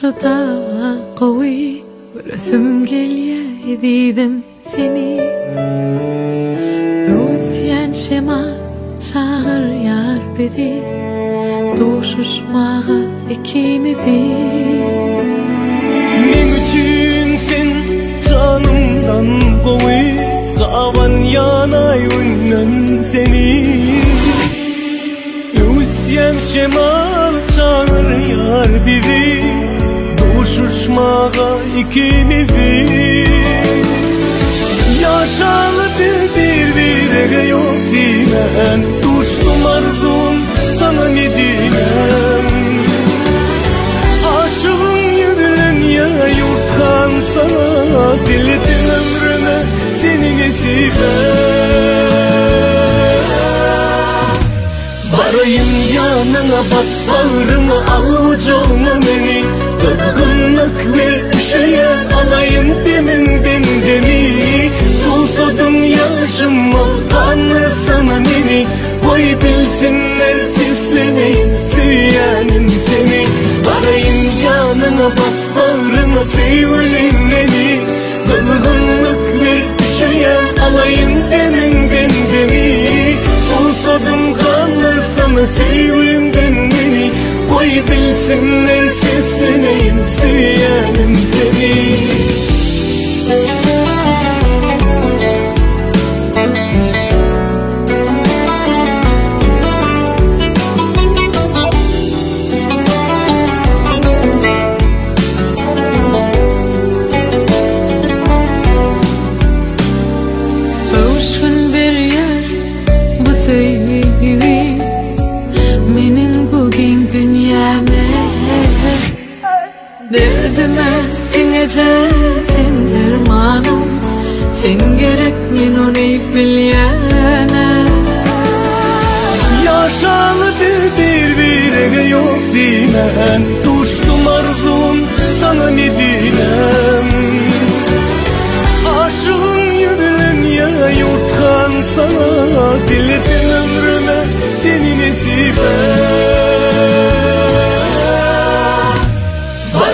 juda qawi Ölüsüm gelye dedim seni Özyen şema çağır yar bizi Doğuşuşmağı ikimizi Men üçün sen canımdan qawi Qavan yanay ünnen seni Özyen şema çağır yar bizi Doğuşuşmağa ikimizi Yaşalı birbirine yok dimen Tuştum arzum sana ne diyem Aşığın yüdülen ya yurtkan sana Diledim ömrüme seni nesibe Barayım yanına bas bağrına al ucuna beni Kızgınlık ver üşüyen alayım deminden demi Tulsadım yaşıma kanlı sana beni Koy bilsinler sesleneyim süyenim seni Barayım yanına bas bağrına sevüleyim beni Kızgınlık ver üşüyen alayım deminden demi Tulsadım kanlı sana seveyim beni Koy bilsinler sesleneyim süyenim seni Öşkün bir yer bu sevgi Menin bugün dünyame Derdime dinece sen dermanım Sen gerek men onu bilyene Yaşalı birbirine yok dimen Tuştum arzum sana ne diyem Aşığın yüdülen ya yurtkan sana Diledim ömrüme seni nesibe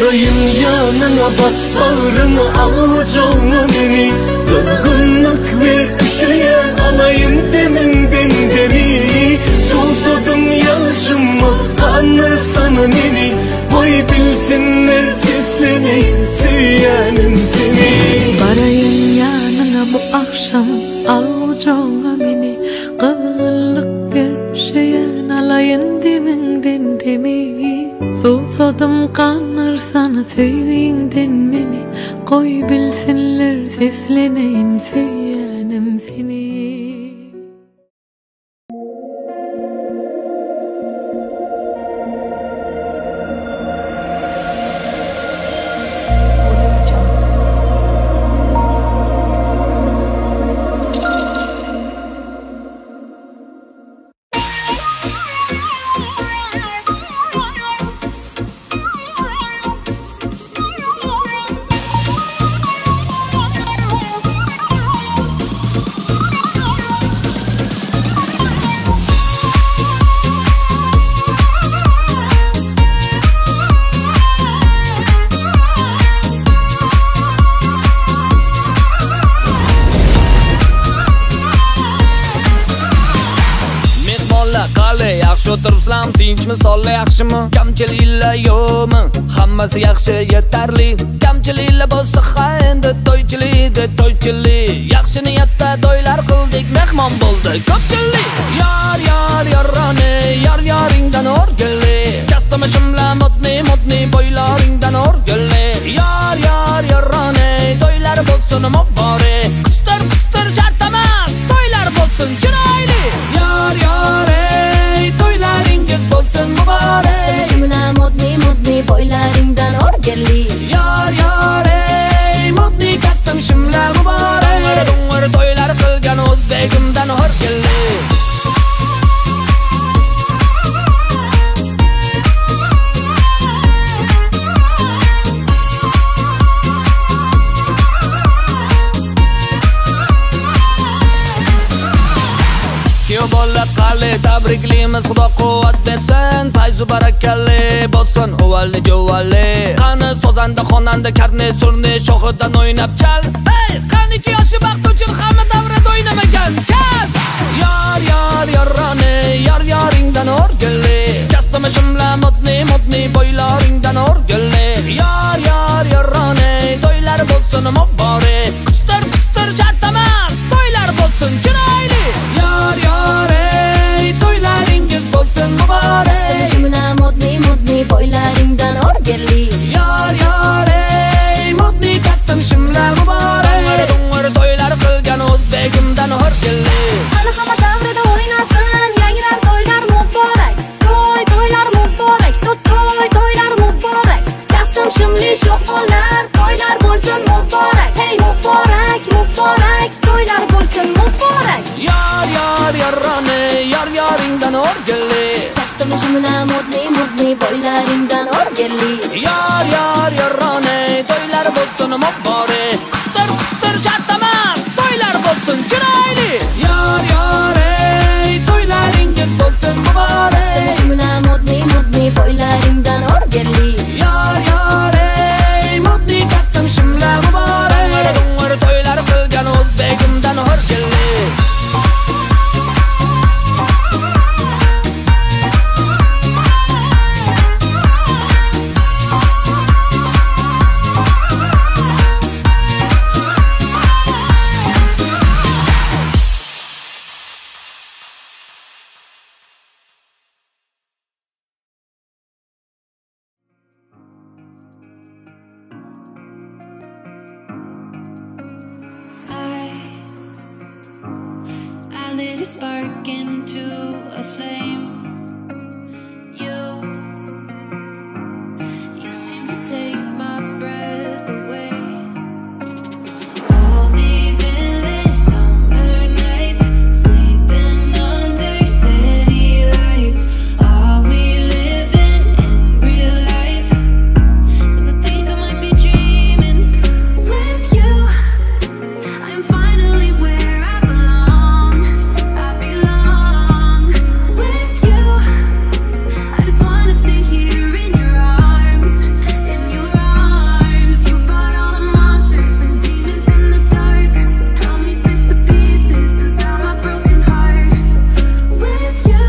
Barayım yanına bas bağrına al ucuna beni Kızgınlık ver üşüyen alayım deminden demi Tulsadım yaşıma kanlı sana beni Koy bilsinler sesleneyim süyenim seni Barayım yanına bu akşam al ucuna beni Kızgınlık bir şeyen alayın deminden demi Susadım kanlar sana sevginden beni Koy bilsinler sesleneyim süyenim seni O'tiribsizlar tinchmi sonlar yaxshimi kamchiliklar yo'qmi hammasi yaxshi yetarli kamchiliklar bo'lsa ha endi to'ychilik yaxshi niyatda to'ylar qildik mehmon bo'ldi ko'pchilik yor yorone yoringdan o'rgilli kastamishimlar modni bo'ylaringdan o'rgilli yor yorone to'ylar bo'lsin muborak qistir shart emas to'ylar bo'lsin chiroyli yor to'ylaringiz bo'lsin muborak Kastamishimlar modni bo'ylaringdan o'rgilli yor modni kastamishimlar muborak Dung'ir to'ylar qilgan o'zbegimdan o'rgilli bola qali tabriklaymiz Xudo quvvat bersin fayzu barakalli bo'lsin uvalli jovalli qani sozanda xonanda karne surni shohidan o'ynab chal hey qaniki yoshi baxt uchun hamma davrada o'ynamagan kal yar yarrani yar yaringdan o'rgilli kastam shimla modni boylaringdan o'rgilli yar yarrani to'ylar bo'lsin muborak qistir shart emas to'ylar bo'lsin chiroyli yar ey to'ylaringiz bo'lsin muborak kastam shimla modni boylaringdan o'rgilli yar ey modni kastam shimla muborak dung'ir to'ylar qilgan o'zbegimdan o'rgilli hali hamma davrida o'ynasin yangilar to'ylar muborak to'ylar muborak to'ylar muborak kastam shimli sho'xonlar to'ylar bo'lsin muborak hey muborak to'ylar bo'lsin muborak yar yarrani yar yaringdan o'rgilli kastam shimla modni boylaringdan o'rgilli yar yarrani to'ylar bo'lsin muborak qistir shart emas to'ylar bo'lsin chiroyli yar ey to'ylaringiz bo'lsin muborak kastam shimla modni boylaringdan o'rgilli yar ey modni kastam shimla muborak dung'ir to'ylar qilgan o'zbegimdan o'rgilli I lit a spark into a flame. You seem to take my breath away. All these endless summer nights, sleeping under city lights. Are we living in real life? 'Cause I think I might be dreaming. With you, I'm finally where I belong. I belong with you. I just wanna stay here in your arms. In your arms, you fight all the monsters and demons in the dark. Help me fix the pieces inside my broken heart. With you,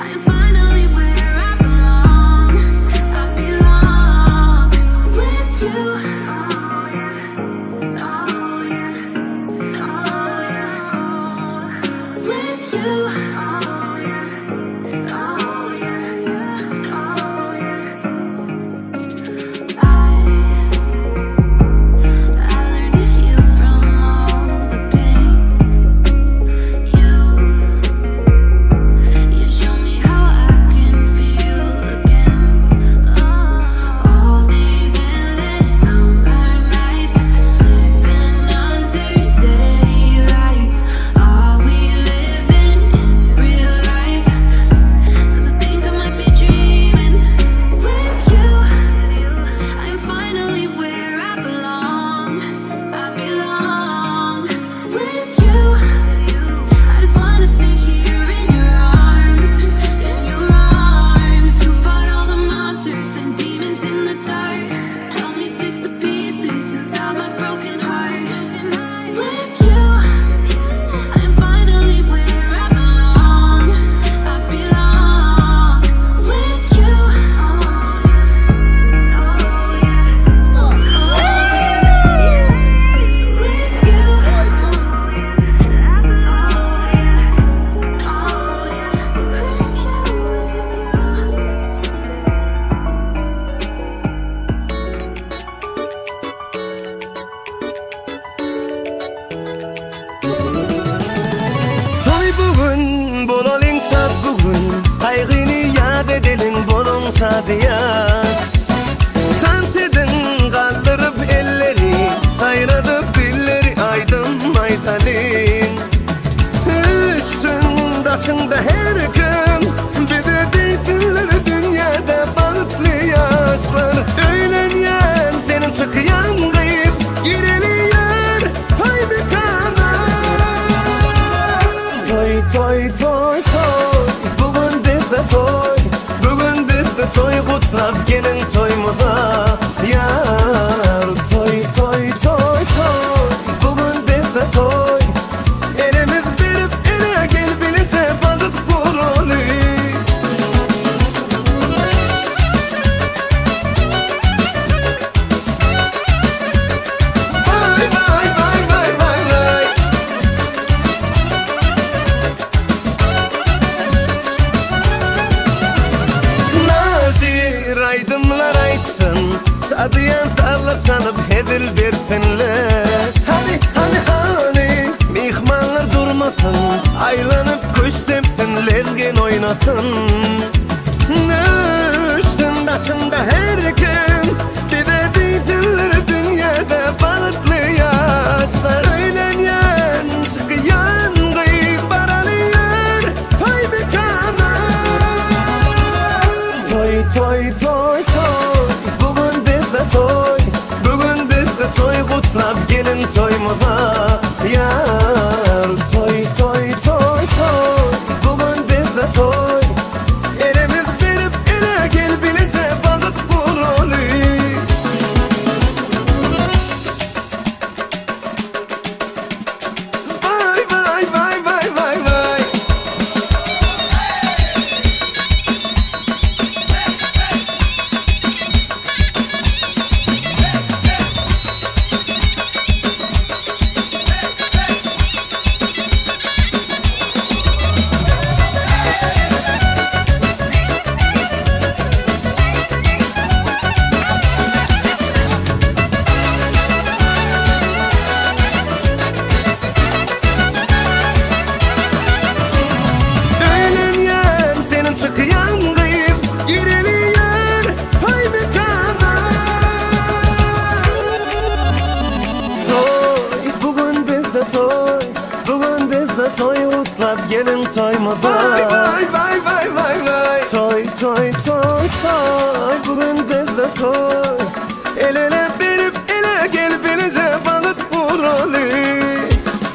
I'm finally where I belong. I belong with you. Oh yeah, oh yeah, oh yeah. With you, oh yeah, oh yeah, oh yeah. I learned to heal from all the pain. You show me how I can feel again. All these endless summer nights, sleeping under city lights. Are we living in real life? 'Cause I think I might be dreaming. With you, I'm finally where I belong. I belong with you. I just wanna stay here in your arms. In your arms, you fight all the monsters and demons in the dark. Help me fix the pieces inside my broken heart. With you, I'm finally where I belong. I belong with you. Oh yeah, oh yeah, oh yeah. With you, Toy bugun bo'laling sad bugun qayg'ini yad edeling bo'long sadiya Tantedin qaldırıp elleri ayradıp dilleri aydım aytalin Üstündasında her kim bir de deytinler dünyada bağıtlı yaşlar Öğlenyen senin çıkıyan gıyıp gireli yer Toy bir kana Toy toy kutlap gelin toyumuza. Yar toy toy toy toy, bugün bizde toy. Elimiz berip ele gel bilese bakıp kurulu. Vay vay vay vay vay vay. Nazir aydımlar aytın, sadıyan tarlar sanıp hedil bersinler. Hani mihmanlar durmasın, aylanıp kuş tepsin, lezgin oynasın. Üstün başında her gün bize bildirir dünyada balıklı yaşlar. Öğlenyen çıkıyan kıyık baralıyor toy mekana. Toy toy toy toy, bugün bizde toy. Bugün bizde toy kutlap gelin toyumuza. Yar toy toy toy toy, bugün bizde toy. Elimiz berip ele gel bilese bakıp kurulu. Vay vay vay vay vay vay. Öğlenyen senin çıkıyan kıyıp giriliyor toy mekana. Toy bugün bizde toy, bugün bizde toy kutlap gelin toyumuza. Vay vay vay vay vay vay. Toy toy toy toy, bugün bizde toy. El ele berip ele gel bilese balık kurulu.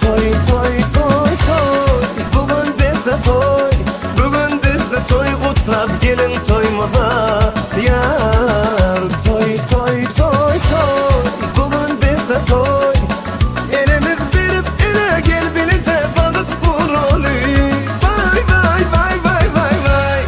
Toy toy toy toy, bugün bizde toy. Bugün bizde toy kutlap gelin toyumuza. Yar toy toy toy toy, bugün bizde toy. Elimiz berip ele gel bilese bakıp kurulu. Vay vay vay vay vay vay.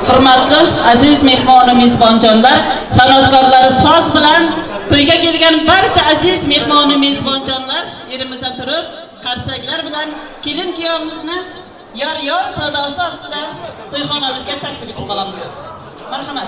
Hurmatli aziz mehmon mezbonjonlar, san'atkorlar soz bilan to'yga kelgan barcha aziz mehmon mezbonjonlar yerimizdan turib, qarsaklar bilan kelin kuyovimizni yor sadosi ostida to'yxonamizga taklif etib qolamiz. Marhamat.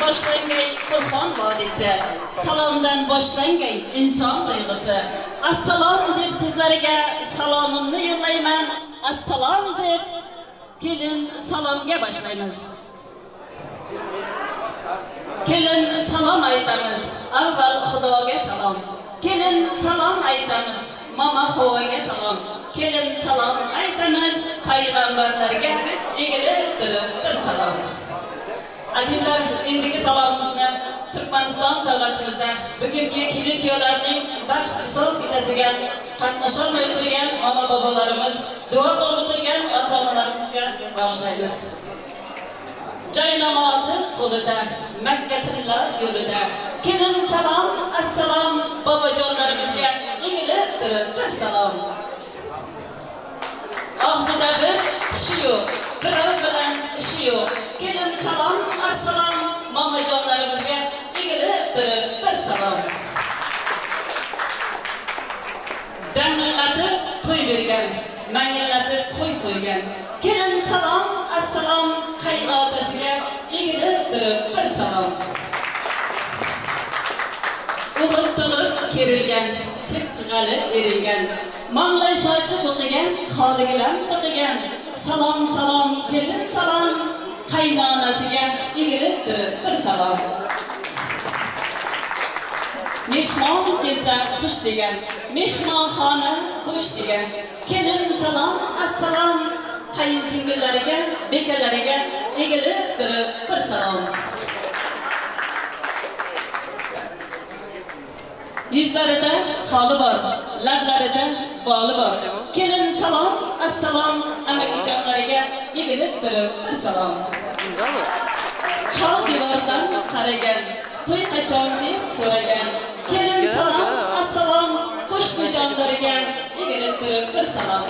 boshlangay Qur'on vodiysi, salomdan boshlangay inson tuyg'usi. Assalom deb sizlarga salomimni yo'llayman. Assalom deb kelin salomga boshlaymiz. Kelin salom aytamiz. Avval Xudoga salom. Kelin salom aytamiz. Mama Havoga salom. Kelin salom aytamiz. Payg'ambarlarga egilib turib bir salom. Azizlar, endigi salomimizni Turkmaniston davlatimizda bugungi kelin-kuyovlarning baxt visol kechasiga qatnasholmay o'tirgan mama bobolarimiz, duo qilib o'tirgan ota-onalarimizga bag'ishlaymiz. Joy namozi qo'lida, Makka yo'lida. Kelin salom, assalom bobojonlarimizga egilib turib bir salom. Og'zida bir tishi yo'q, birov bilan ishi yo'q. Kelin salom, assalom momajonlarimizga egilib turib bir salom. Damillatib to'y bergan, mangillatib qo'y so'ygan. Kelin salom, assalom qaynotasiga egilib turib bir salom. O'g'il tug'ib kerilgan, septig'ali erilgan, Mamlay sochi o'qigan, xoligilam to'qigan. Salom salom kelin salom qaynonasiga egilib turib bir salom. Mehmon kelsa xush degan, mehmonxona xush degan. Kelin salom, assalom qayinsingillariga, bekalariga egilib turib bir salom. Yuzlarida xoli bor, lablarida boli bor. Kelin salom, assalom amakijonlariga egilib turib bir salom. Choq devordan qaragan, to'y qachon deb so'ragan. Kelin salom, assalom qo'shnijonlariga egilib turib bir salom.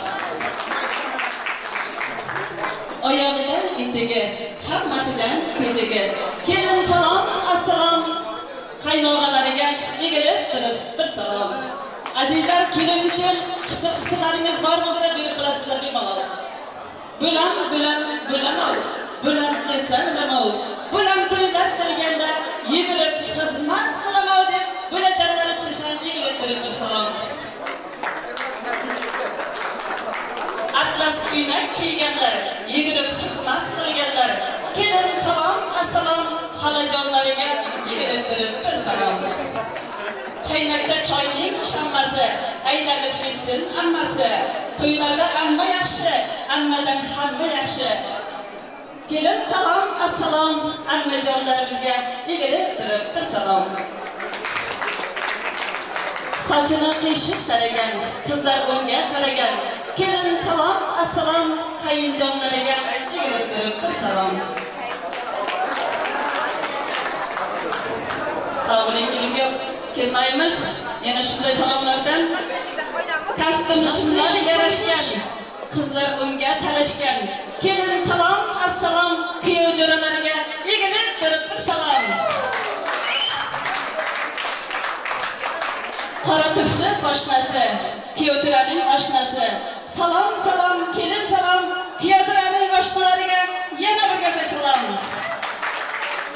Oyog'ida itigi, hammasidan tedigi. Kelin salom, assalom qaynog'alariga egilib turib bir salom. Azizlar, kelin uchun qisqa-qisqalaringiz bor bo'lsa berib bilasizlar bemalol. Bo'lam kelsa bilamoq. Bo'lam to'ylar qilganda yugurib xizmat qilamoq deb bo'lajanlar uchun ham egilib turib bir salom. Atlas kiymak kiyganlar, yugurib xizmat qilganlar. Kelin salom, assalom xolajonlariga egilib turib bir salom. Chaynakda choyning shammasi, aylanib ketsin hammasi. To'ylarda amma yaxshi, ammadan hamma yaxshi. Kelin salom, assalom ammajonlarimizga egilib turib bir salom. Sochini qiyshib taragan, qizlar o'ngga qaragan. Kelin salom, assalom qayinjonlariga egilib turib bir salom. Savoling kelingga kelmaymiz. Yana shunday salomlardan kastim ishimlar yarashgan, qizlar unga talashgan. Kelin salom, assalom kuyov jo'ralariga egilib turib bir salom. Qora tufli poshnasi, kuyovtiraning oshnasi. Salom salom kelin salom kuyovtiraning oshnalariga yana bir gaza salom.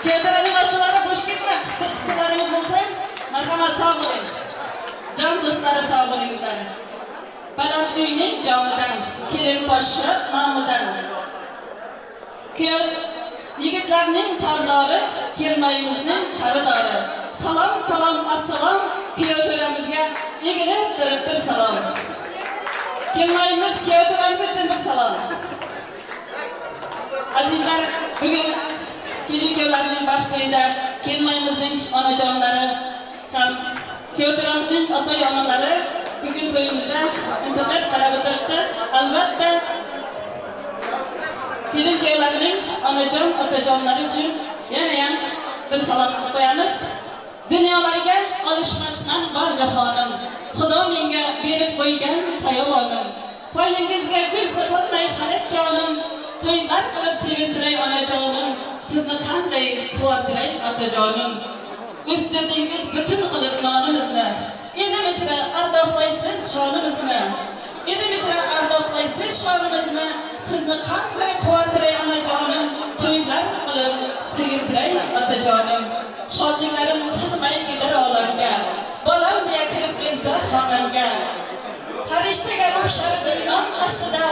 Kuyovtiraning oshnalari bo'sh ketma, qisqa-qisqalarimiz bo'lsa marhamat, sog' bo'ling. Jon do'stlari, sog' bo'lingizlar. Baland uyning jomidan, kelin poshsha nomidan. Kuyov yigitlarning sardori, kelinoyimizning xaridori. Salom salom assalom kuyov to'ramizga egilib turib bir salom. Kelinoyimiz kuyov to'ramiz uchun bir salom. Azizlar, bugun kelin-kuyovlarning baxtida kelinoyimizning onajonlari ham kuyovto'ramizning ota-onalari bugun to'yimizda intizor qarab o'tiribdi. Albatta kelin-kuyovlarning onajon, otajonlari uchun yana ham bir salom qo'yamiz. Dunyolariga olishmasman bor jahonim, Xudo menga berib qo'ygan sayovonim. Poyingizga gul sepolmay xalat jonim, to'ylar qilib sevintiray onajonim. Sizni qanday quvontiray otajonim. O'stirdingiz butun qilib nonimizni, elim ichra ardoqlaysiz shonimizni. Elim ichra ardoqlaysiz shonimizni. Sizni qanday quvontiray onajonim. To'ylar qilib sevintiray tilang otajonim. Shodliklarim sig'may kelar olamga. Bolam deya kirib kelsa xonamga. Farishtaga o'xshar deyman aslida,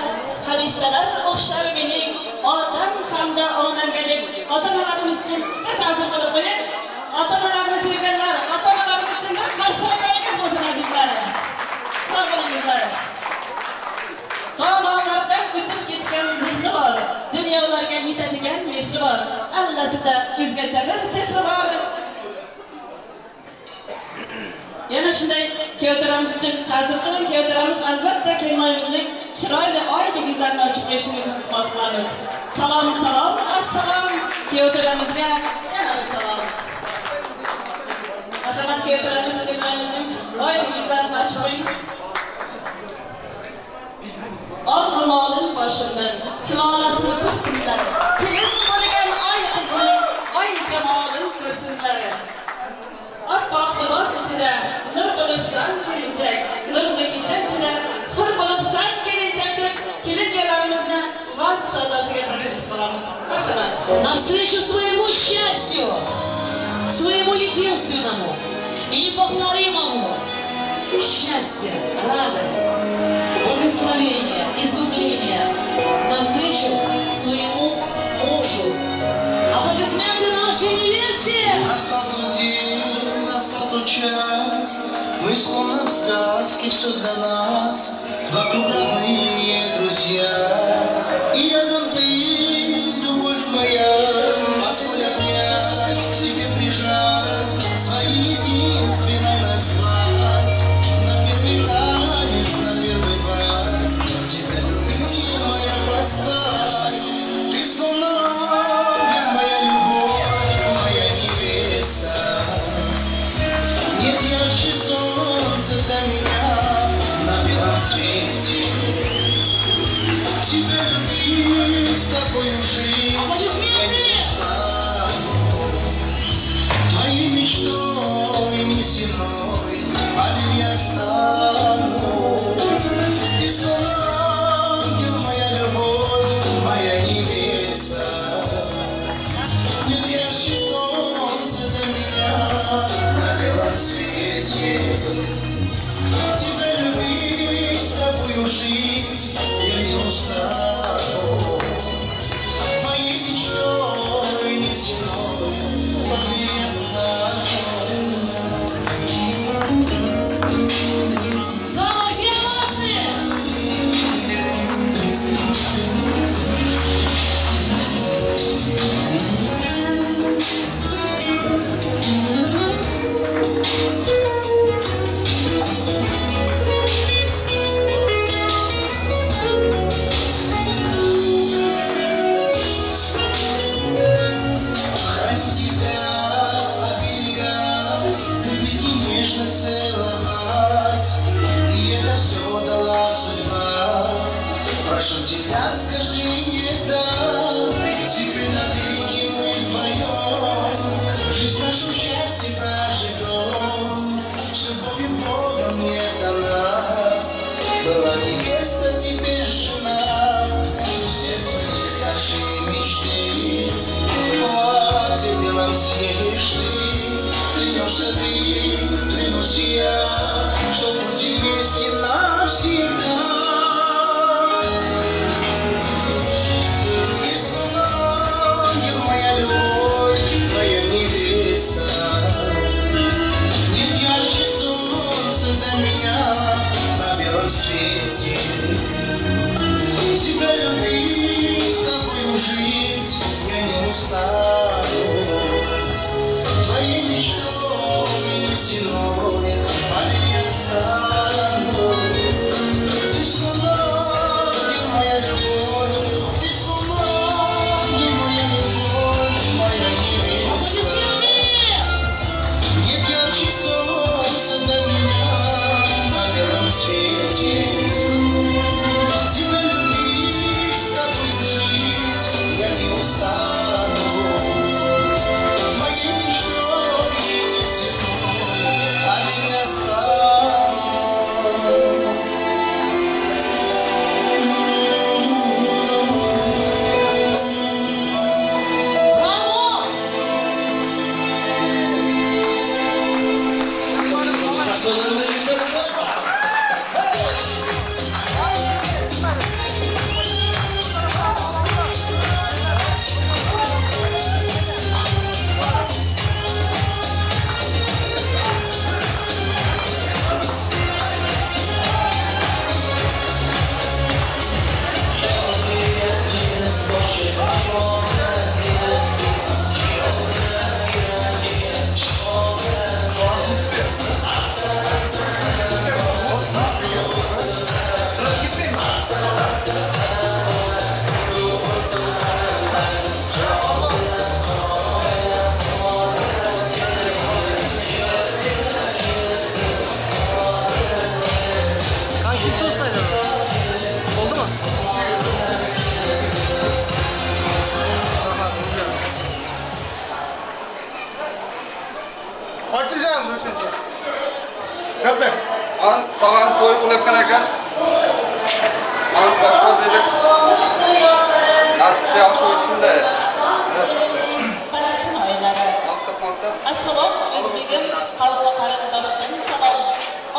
farishtalar o'xshar mening otam hamda onamga deb ota-onalarimiz uchun bir ta'zim qilib qo'ying. Ota-onalarni sevganlar, ota-onalarimiz uchun bir qarsaklarimiz bo'lsin azizlar. Sog' bo'lingizlar. Tomonlardan o'tib ketgan zehni bor, dunyolarga yetadigan mehri bor, allasida ko'zgacha bir sehri bor. Yana shunday kevtiramiz uchun ta'zim qiling. Kevtiramiz albatta kelinoyimizning chiroyli oydek yuzlarini ochib qo'yishini iltimos qilamiz. Salom, assalom. Kevtiramizga yana bir salom. Marhamat, kevtiramiz kelinoyimizning oydek yuzlarini ochib qo'ying. Oq ro'molim boshimdan silolasini ko'rsinlar. Kelin bo'lgan oy qizning oy jamolin ko'rsinlar. Oppoq libos ichida nur bo'libsan kelinchak, nurli kecha ichida hur bo'libsan kelinchak deb kelinlarimizni vals sazosiga taklif qilamiz. Marhamat. Навстречу своему счастью, своему единственному и неповторимому счастье, радость, благословение, изумление, навстречу своему мужу. Аплодисменты нашей невесте! Настал тот день, настал тот час, мы словно в сказке, все для нас, вокруг родные друзья. И рядом ты, любовь моя, позволь обнять, к себе прижать, своей единственной назвать. На первый танец, на первый вальс, тебя, любимая, позвать. Ты словно ангел, моя любовь, моя невеста. Нет ярче солнца для меня на белом свете. Тебя любить, с тобою жить, я не устану. Твоей мечтой неземной, поверь, я стану. Ты словно ангел, моя любовь, моя невеста. Нет ярче солнца для меня на белом свете. Тебя любить, с тобою жить, я не устану. Твоей мечтой неземной, поверь, я стану. Слава тебе, Москве! Хранить тебя, оберегать, любить и нежно целовать. И это все дала судьба. Прошу тебя, скажи не так. Теперь навеки мы вдвоем жизнь нашу счастье проживем. С любовью Бога мне дана. Была невеста, теперь жена. Все свои старшие мечты платье в белом съедешь ты. Клянешься ты, клянусь я, что будем вместе навсегда. И словно ангел, моя любовь, моя невеста. Нет ярче солнца для меня на белом свете. Тебя любить, с тобою жить, я не устану. Твоей мечтой неземной, поверь, я стану. Ты словно ангел, моя любовь, ты словно ангел, моя любовь, моя невеста. Нет ярче солнца для меня на белом свете. Тебя любить, с тобой жить, я не устану. Man tog'am to'y qilayotgan ekan. Man boshqoz edi. Nasib yaxshi o'tsin-da. Assalomu alaykum. Xalqqa qarindoshlar salom.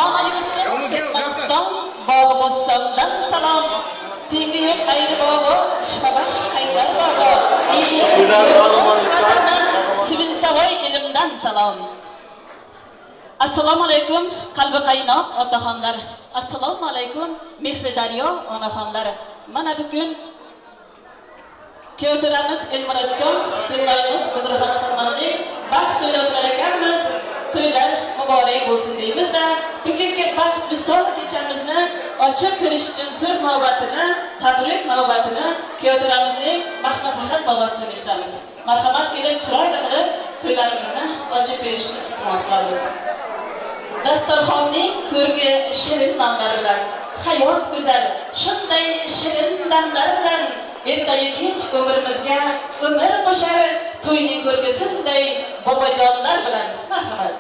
Ona yurtim Turkmaniston bog'i Bo'stondan salom. Tengi yo'q ayri bog'i, shifabaxsh Haydar bog'i. Sivinsavoy ilmdan salom. Assalomu alaykum qalbi qaynoq otaxonlar. Assalomu alaykum mehri daryo onaxonlar. Mana bugun Kyoto'ramiz Elmurodjon, Tillayimiz Qudratxon Xonlarning baxt to'ylar ekanmiz. To'ylar muborak bo'lsin deymiz-da. Bugungi baxt misol kechamizni ochib kirish uchun so'z navbatini, tabrik navbatini Kyoto'ramizning Mahmasahat bog'asidan eshitamiz. Marhamat kelib chiroyli qilib to'ylarimizni ochib berishni iltimos qilamiz. Dasturxonning ko'rgi shirin nonlar bilan, hayot go'zal, shunday shirin damlar bilan ertaga kech umrimizga umr qo'shar to'yning ko'rgi sizday bobojonlar bilan. Marhamat.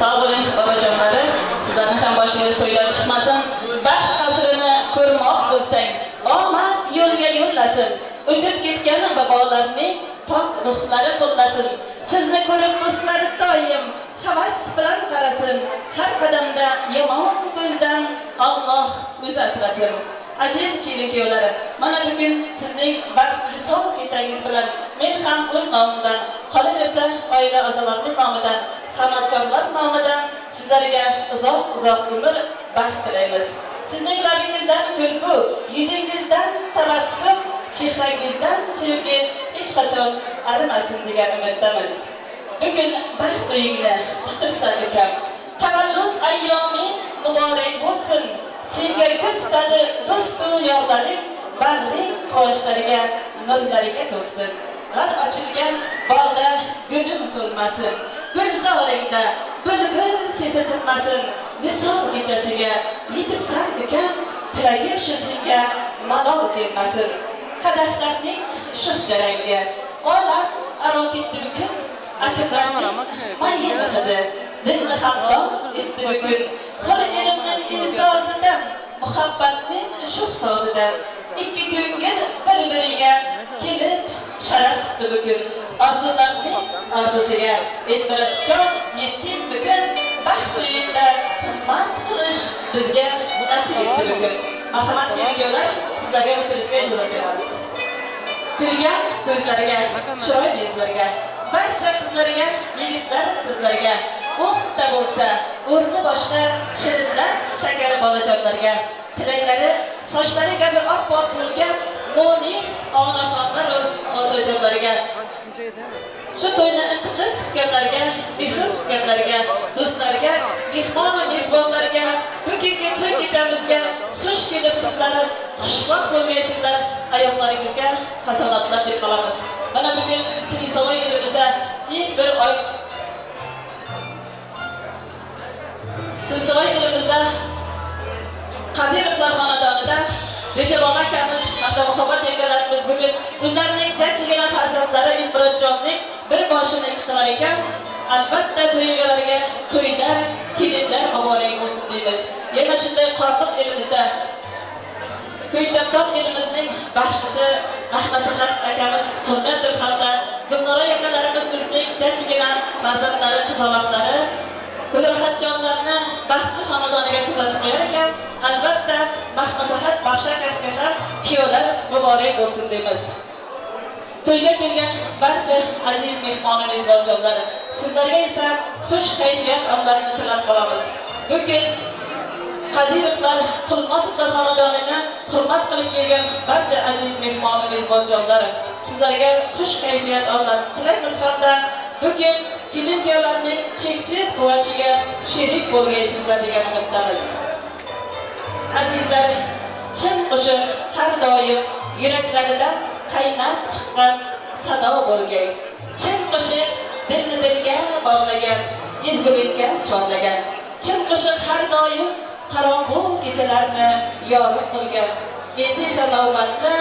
Sağ olun babacanları, sizlerin hem başınız to'ydan chiqmasin, baxt qasrini ko'rmoq bo'lsang, omad yo'lga yo'llasin, o'tib ketgan bobolarning pok ruhlari qo'llasin, sizni ko'rib do'stlari doim havas bilan qarasin, har qadamda yomon ko'zdan Alloh o'zi asrasin. Aziz kelin-kuyovlar, mana bugun sizning baxtli so'z kechangiz bilan men ham o'z nomimdan, qolaversa oila a'zolarimiz nomidan, san'atkorlar nomidan sizlarga uzoq umr baxt tilaymiz. Sizning labingizdan kulgu, yuzingizdan tabassum, chehrangizdan sevgi hech qachon arimasin degan umiddamiz. Bugun baxt uyingni qutursan ekan, tavallud ayyoming muborak bo'lsin. Senga kun tutadi do'stu yorlaring, bag'ring qoshlariga nurlariga to'lsin. G'ar ochilgan bog'da gulim so'lmasin, gulzoringda bulbul sesi tinmasin. Misol kechasiga yetibsan ekan, tilagim shu senga malol kelmasin. Qadahlarning shoh jarangga olam aro ketdi bugun, atirlarning mayin hidi dilni xandon etdi bugun. Xir ilmning izosidan, muhabbatning shoh sozidan ikki ko'ngil bir-biriga kelib sharaf tutdi bugun. Orzularning orzusiga Elmurodjon yetdi bugun, baxt uyida xizmat qilish bizga nasib etdi bugun. Marhamat kelinglar, sizlarga o'tirishga ijozat beramiz. Kulgan ko'zlariga, chiroyli yuzlariga, barcha qizlarga, yigitlar sizlarga, o'qda bo'lsa, o'rni boshqa shirindan shakar bolajonlarga, tilaklari sochlari kabi oq-oq bo'lgan mo'nis onaxonlar va otajonlarga, shu to'yni intiqib kutganlarga, mehr kutganlarga, do'stlarga, mehmon va mezbonlarga, bugungi to'y kechamizga xush kelibsizlar, xushvaqt bo'lgaysizlar, ayoqlaringizga hasanotlar deb qolamiz. Mana bugun Sivinsavoy elimizda ilk bir oy Sivinsavoy elimizda Qadirovlar xonadonida Bekobod akamiz hamda muhabbat yengalarimiz bugun o'zlarining jajjigina farzandlari Elmurodjonning bir boshini qilar ekan. Albatta to'y egalariga to'ylar, kelinlar muborak bo'lsin deymiz. Yana shunday qorliq elimizda Ko'ytamton elimizning baxshisi Mahmasahat akamiz Qulnadir hamda Gulnora akalarimiz bizning jajjigina farzandlari, qizaloqlari Qudratxonlarni baxtli xonadoniga kuzatib qo'yar ekan. Albatta Mahmasahat baxshi akamizga ham kuyovlar muborak bo'lsin deymiz. To'yga kelgan barcha aziz mehmon mezbonjonlar, sizlarga esa xush kayfiyat onlarini tilab qolamiz. Bugun Qadirovlar Qulnotovlar xonadonini hurmat qilib kelgan barcha aziz mehmon mezbonjonlar, sizlarga xush kayfiyat onlarini tilaymiz hamda bugun kelin-kuyovlarning cheksiz quvonchiga sherik bo'lgaysizlar degan umiddamiz. Azizlar, chin qo'shiq har doim yuraklaridan qaynab chiqqan sado bo'lgay. Chin qo'shiq dilni dilga bog'lagan, ezgulikka chorlagan. Chin qo'shiq har doim qorong'u kechalarni yorug' qilgan. Endi esa navbatni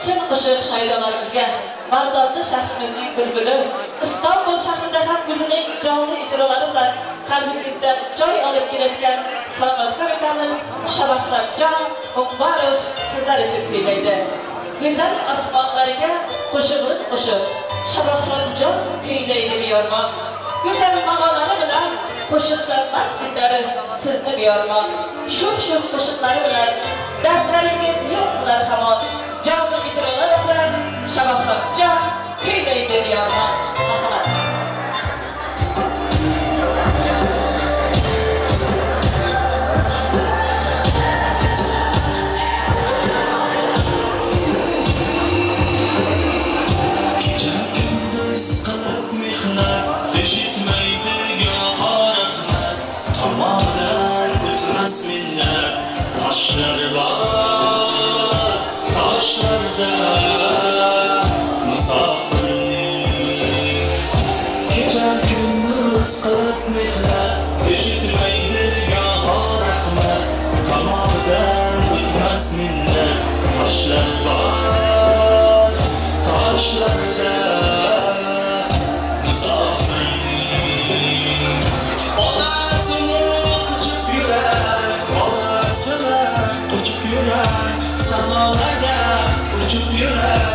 chin qo'shiq shoiralarimizga Bag'dodda shahrimizning bulbuli, Istanbul shahrida ham o'zining jonli ijrolari bilan qalbingizda joy olib kelayotgan san'atkor akamiz Shabahratjon Umarov sizlar uchun kuylaydi. Go'zal osmonlarga qo'shilib qo'shib, Shabahratjon kuylaydi biyormon. Go'zal ma'nolari bilan qo'shiqlar masjidlari sizni biyormon. Shu qo'shiqlari bilan dardlaringiz yo'q qilar hamon. Jonli ijrolari bilan Shabahratjon kuylaydi biyormon. Marhamat. Taşlar var, taşlarda misafirlik. Gece gündüz kılıp mihnet, üşütmeydi gaha rahmet. Tamamdan bitmez minnet. Taşlar var, taşlarda misafirlik. Onlar seni uçup yürer, onlar sana uçup yürer, samalarda uçup yürer.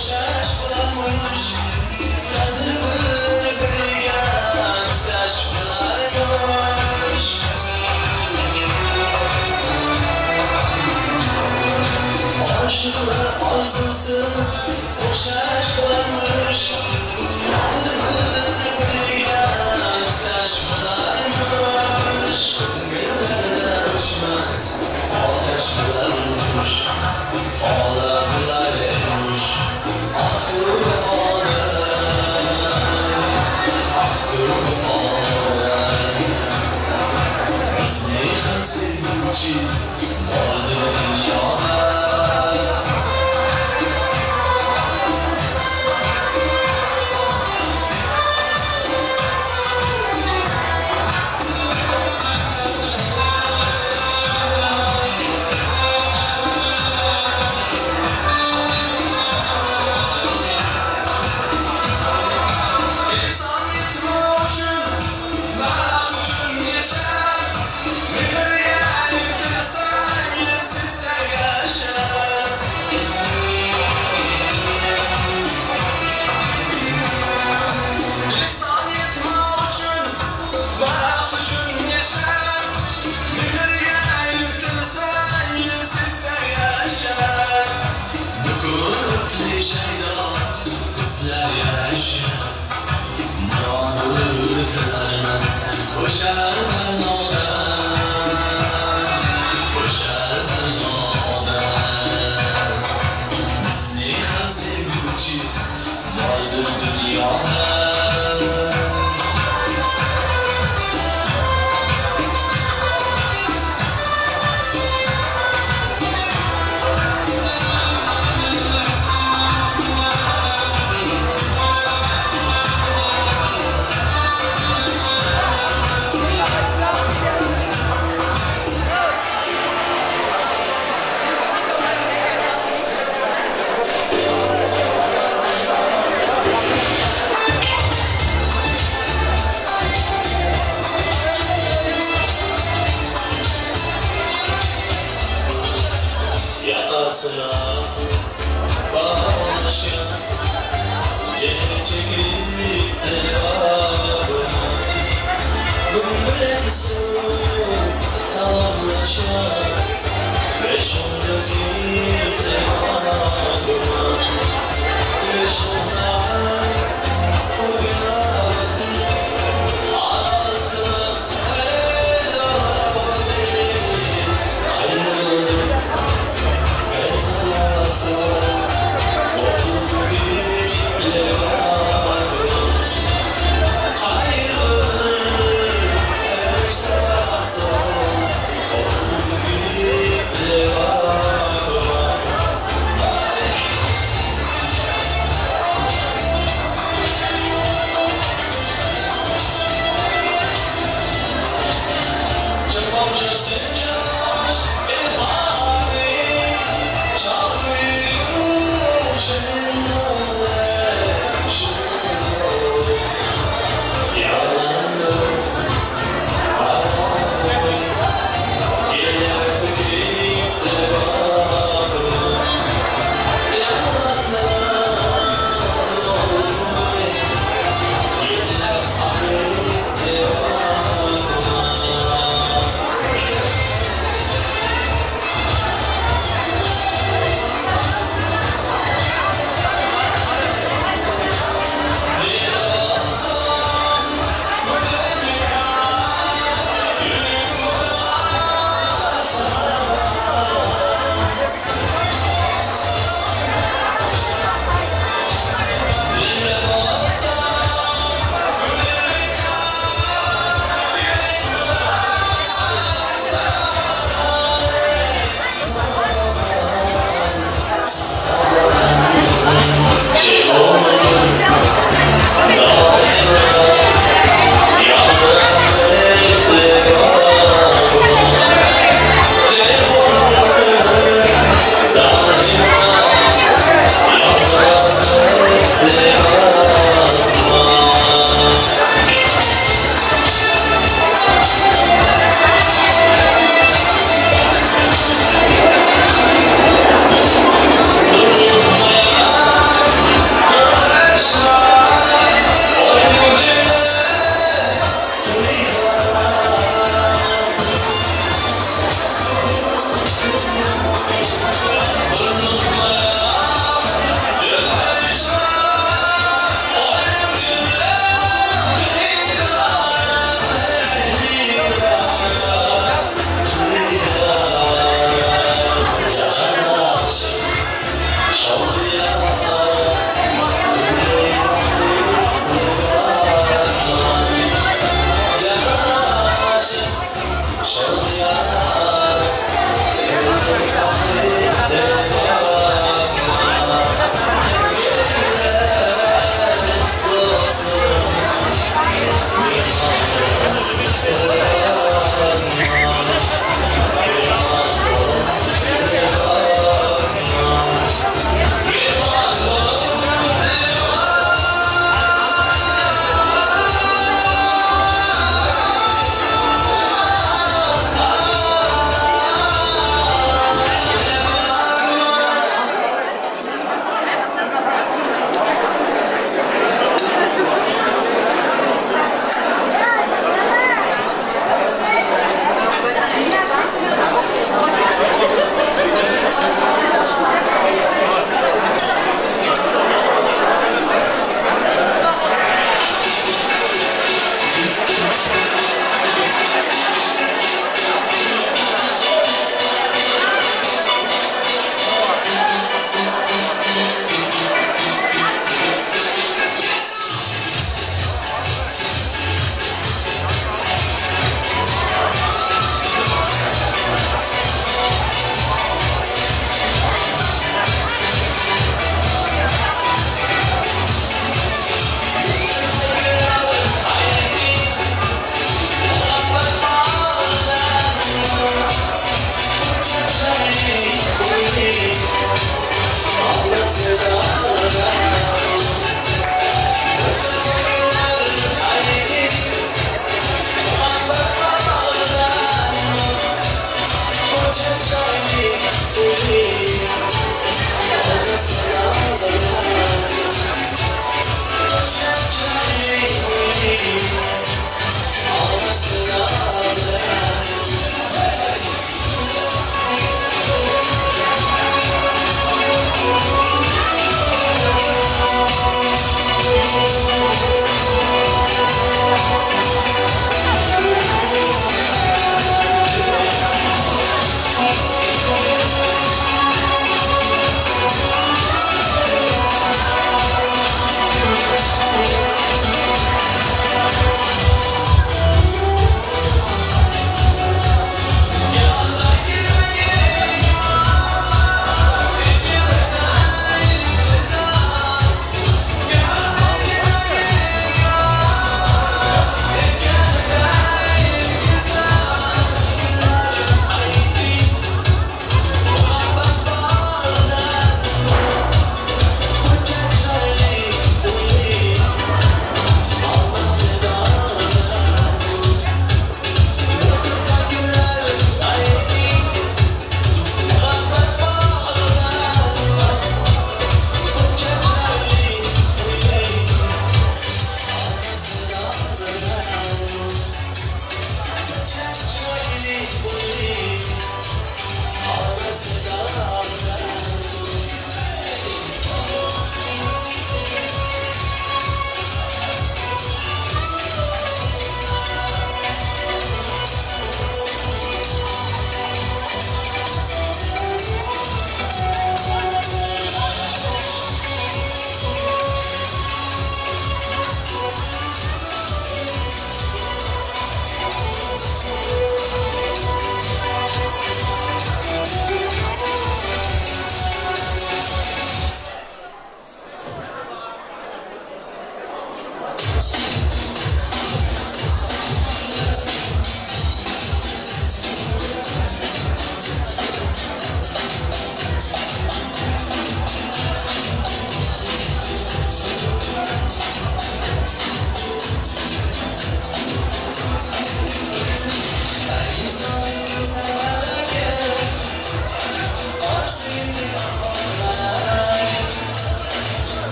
o'xshash bo'lamish taqdir bir-biriga muhtoj bo'larmish oshiqlar orzusi o'xshash bo'lamish taqdir bir-biriga muhtoj bo'larmish ko'ngillarda o'chmas otash bo'larmish ola bo'larmish ahdu vafona bizni ham sevguvchi bordir dunyoda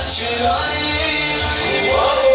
Chiroyli, oh,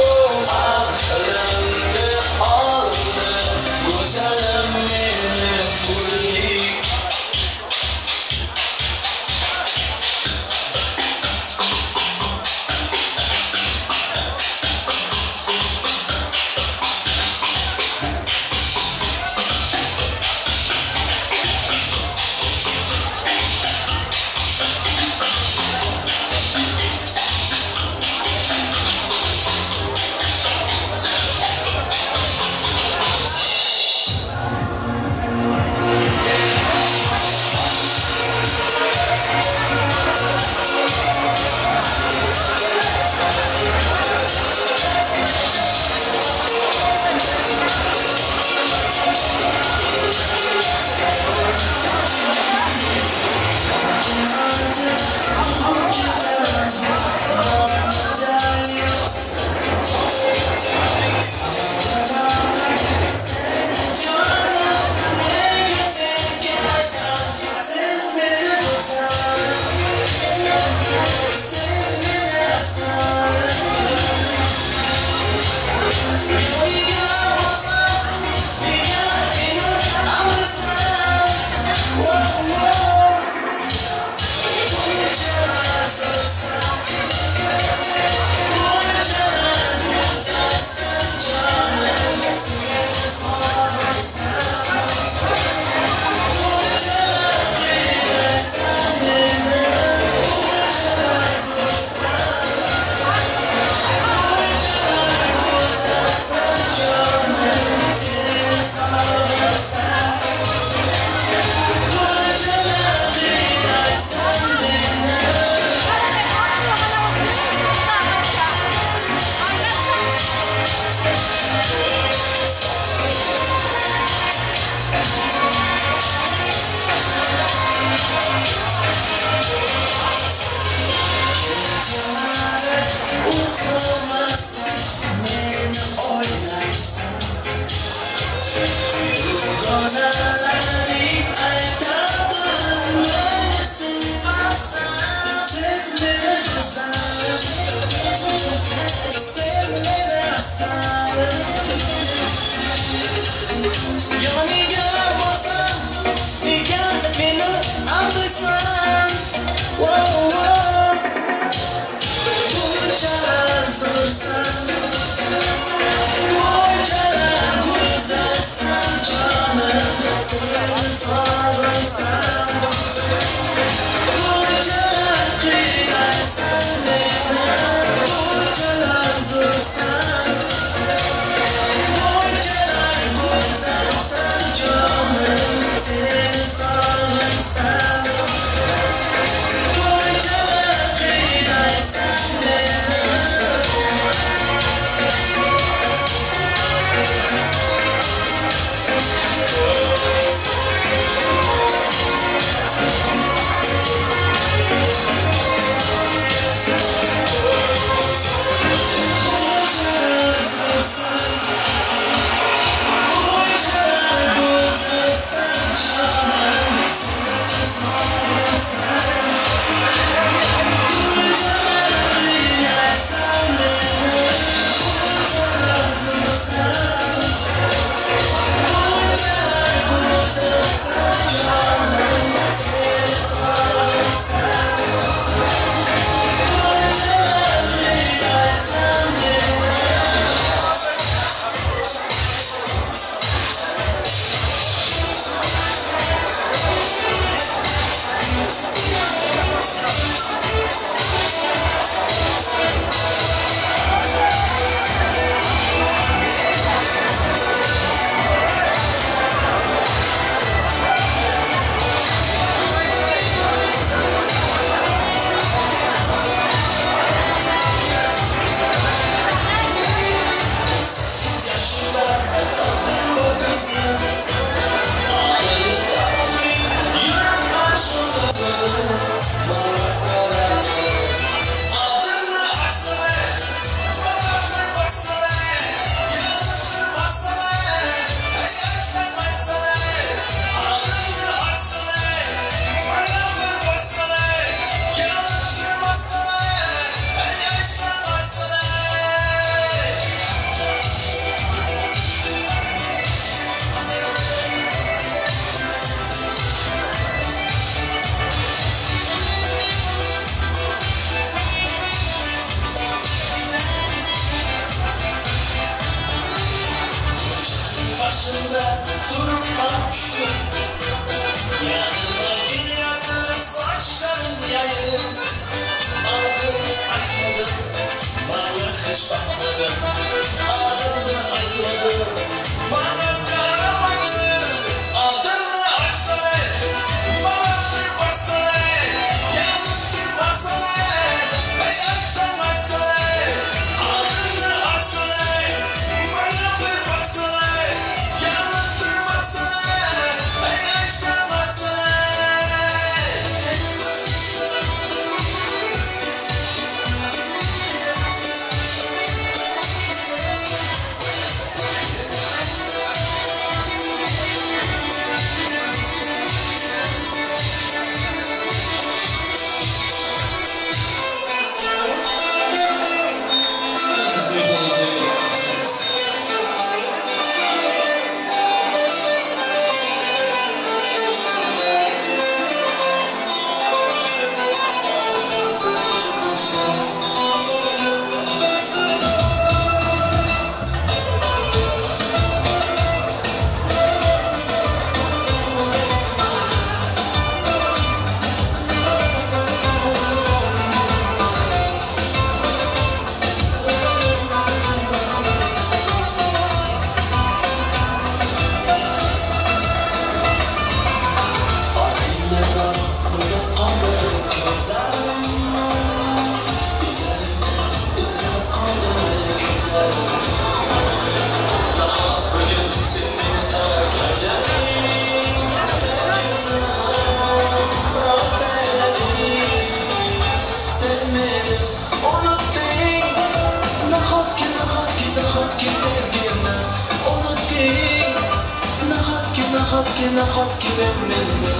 nahotki sen meni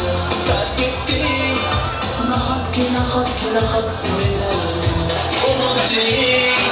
tark etding nahotki meni unutding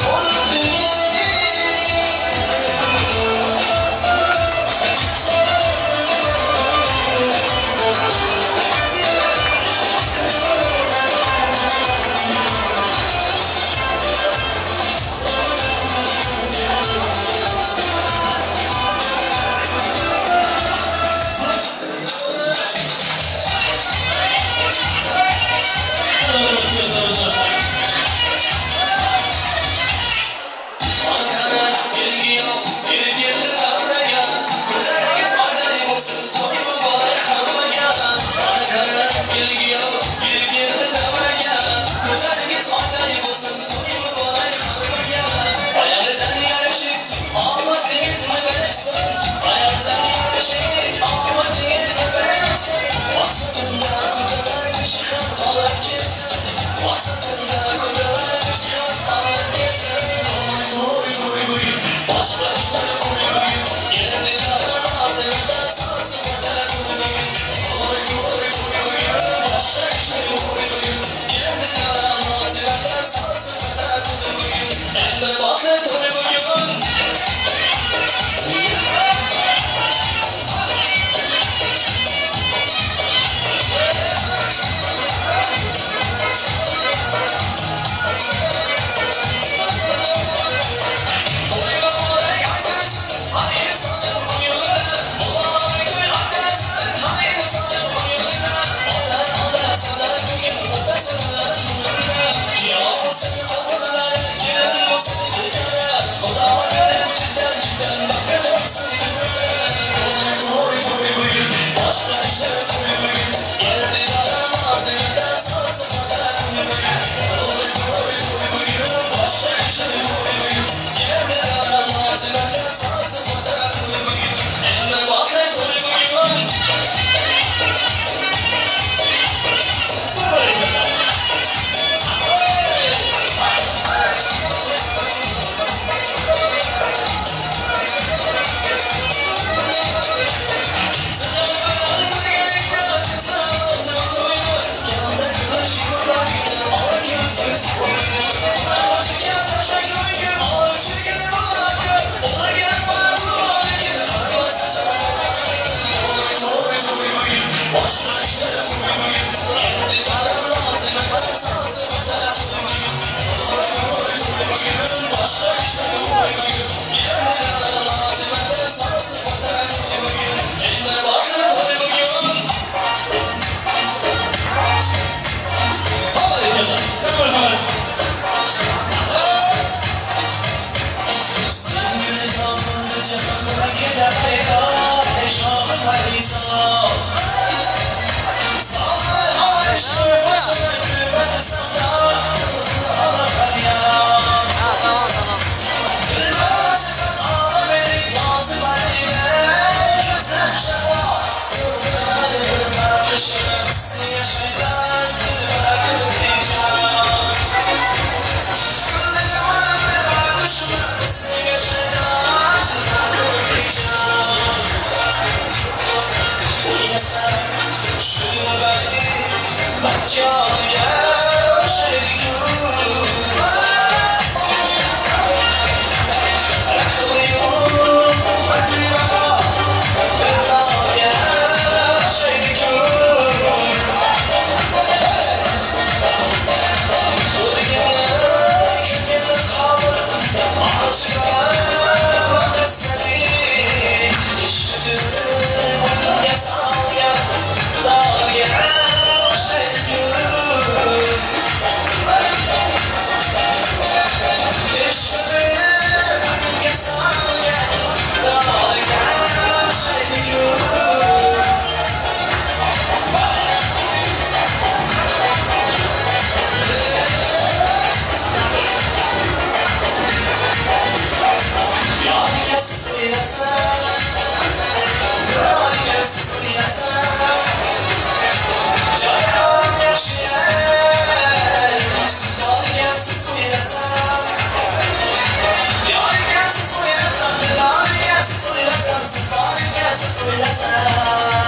Soy la sal.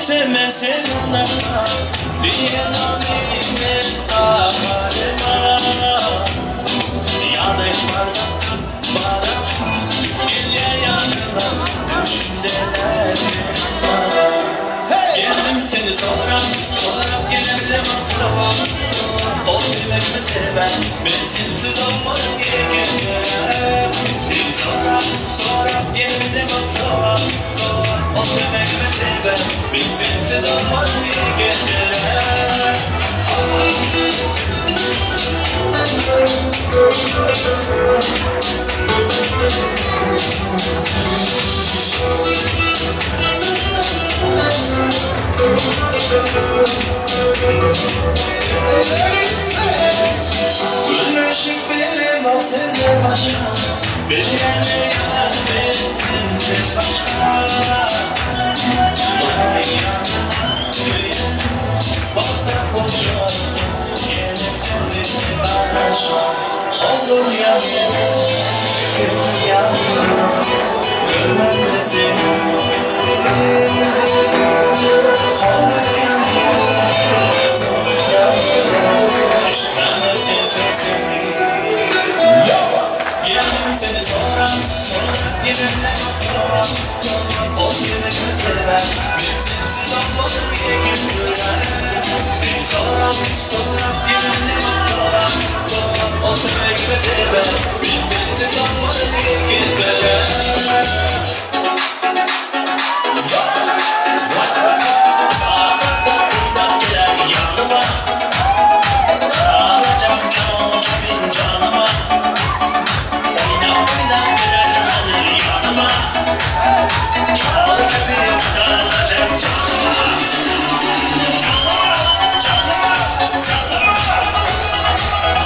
sevmezsen ona Diyelim ağlarıma Yanıklar bana Gülye yanıla Düşündeler Geldim seni sonra gelelim akraba O sevmek mi seven Ben sensiz olmadım diye gezerim Seni sonra gelelim akraba O sevmek mi seven Ben sensiz olmadım diye gezerim Güneşik benim ol senden başka Beni yerine yalan senden başka Bana yanına senin Bakta boşarsın Gelip kendisi bana şu Olur yanına Gün yanına Görmem de seni Olur yanına Son yanına Düşmem seni Geldim seni sonra Gelirle sonra O seni sever Bir sensiz olmadım diye götüren Seni sonra Gelirle sonra O seni sever Bir sensiz olmadım diye götüren Sağlıkta buradan gelen yanıma Ağlayacak yalan kimin canıma Oynap birer alır yanıma Kâr gibi daralacak canıma Canıma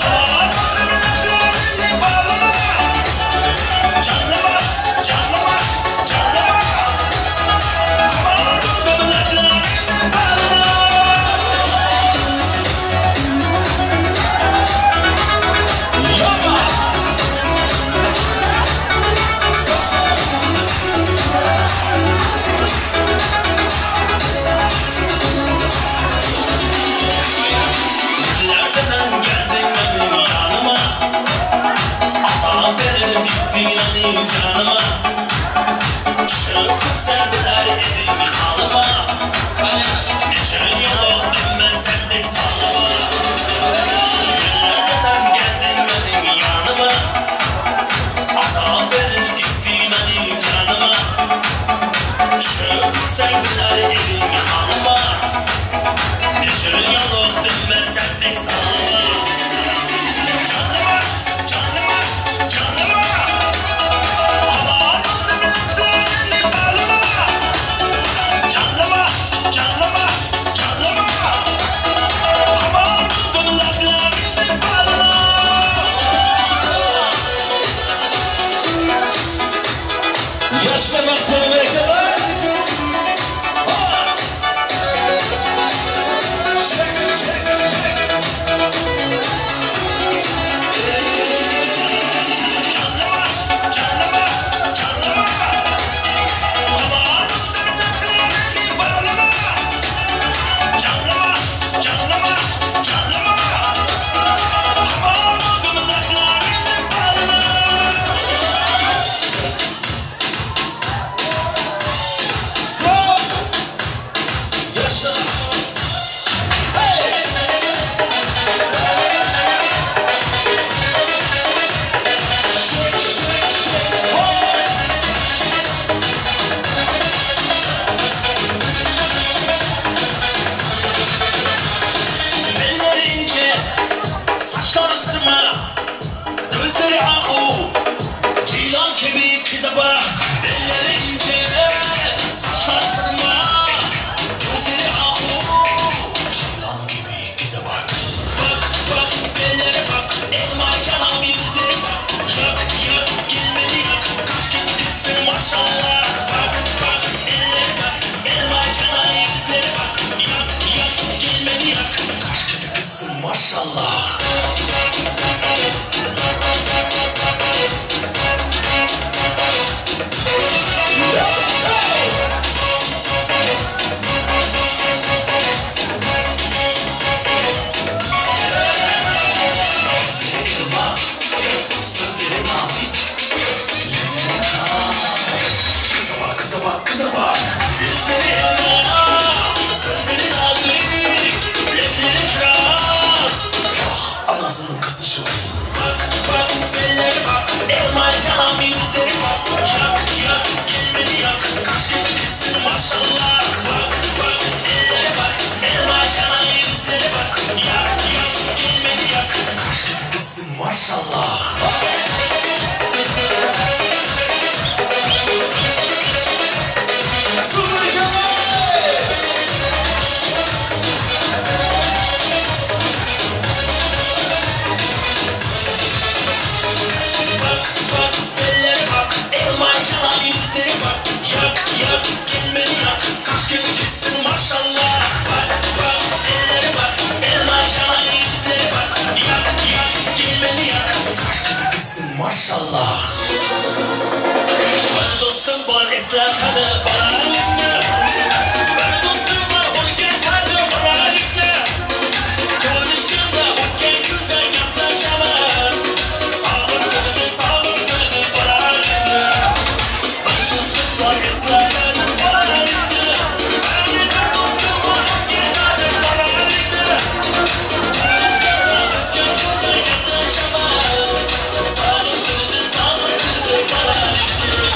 Havanın ellerini bağlama Canıma Havanın ellerini bağlama Nereden geldin benim yanıma Sana verin gittin hani canıma Çıkıp sevdiler edim halıma Geçen yol ben sevdik sallama Nereden geldin benim yanıma Sana verin gittin hani canıma Çıkıp sevdiler edim halıma Geçen yol ben sevdik sallama Canıma Havanın ellerini bağlama Canıma Havanın ellerini bağlama Yaşla bak tekrar Maşallah. bak kıza bak. Yüzleri elma, sözleri nazik, lepleri kiraz. Anasının kızı şu. Bak bak belleri bak, elma canım yüzleri bak. Yak yak gelmedi yak, kaşı kesin maşallah. Bak bak elleri bak, elma canım yüzleri bak. Yak yak gelmedi yak, kaşı kesin maşallah. Maşallah. Ben dostum var esnafada bana alimle. Ben dostum var olgen tadı bana alimle. Konuştuğunda ötken günde yaklaşamaz. Sağlık kırdı bana alimle. Ben dostum var esnafada bana alimle. Ben dostum var olgen tadı bana alimle. Konuştuğunda ötken günde yaklaşamaz. Sağlık kırdı bana alimle.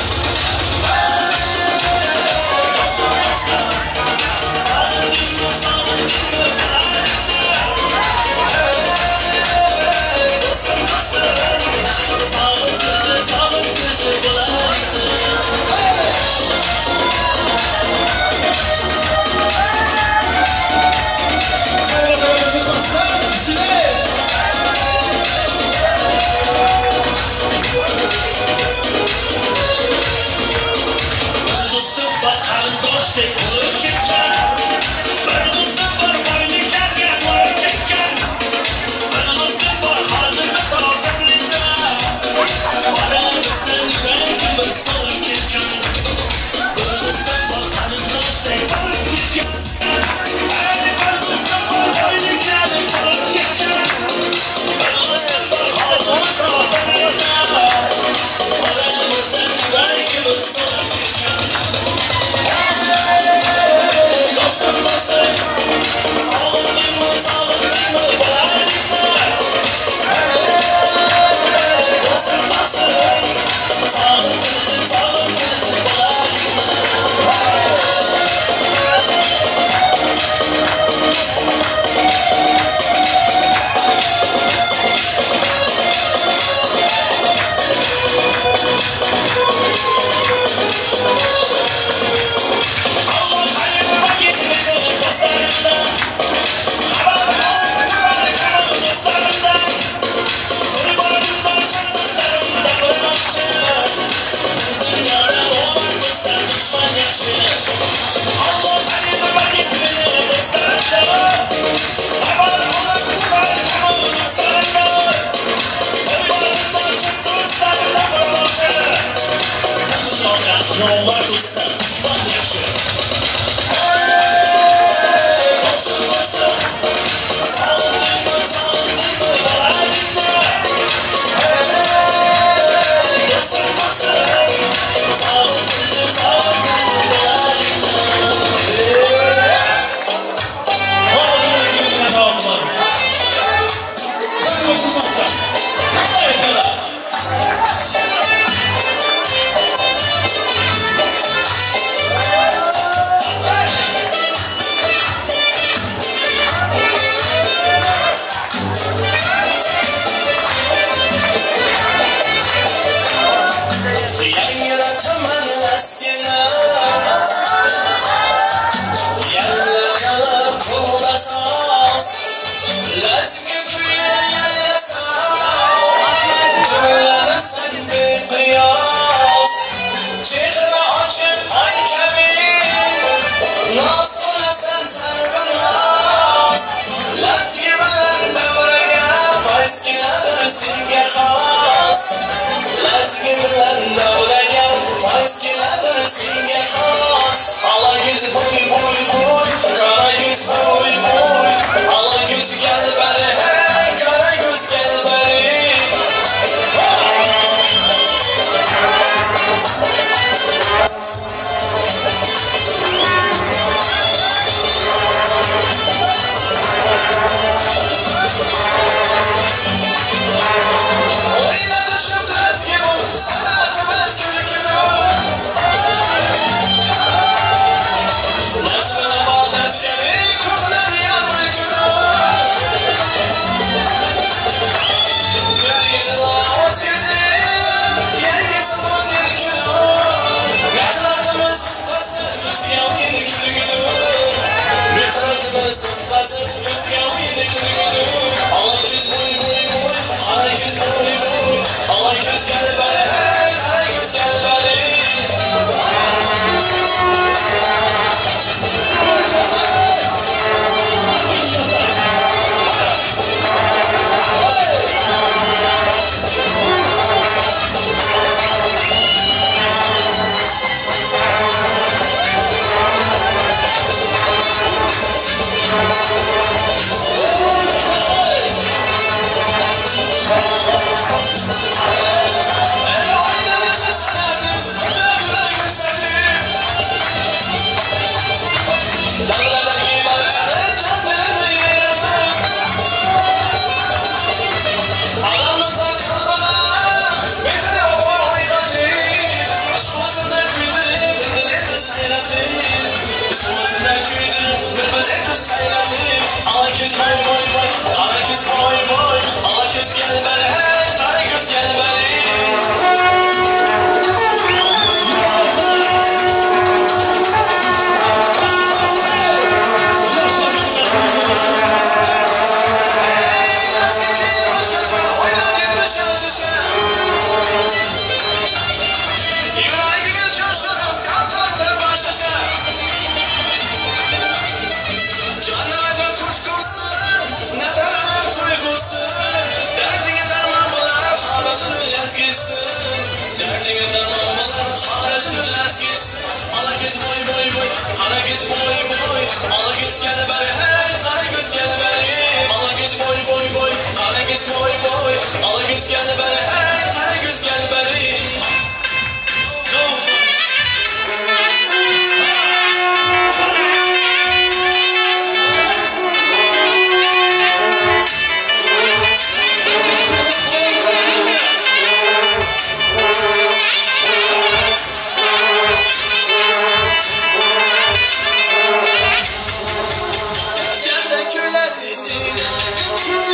Kara göz boy boy, ala göz gel beri hey, kara göz gel beri. Ala göz boy boy boy, kara göz boy boy, ala göz gel beri hey, kara göz gel beri.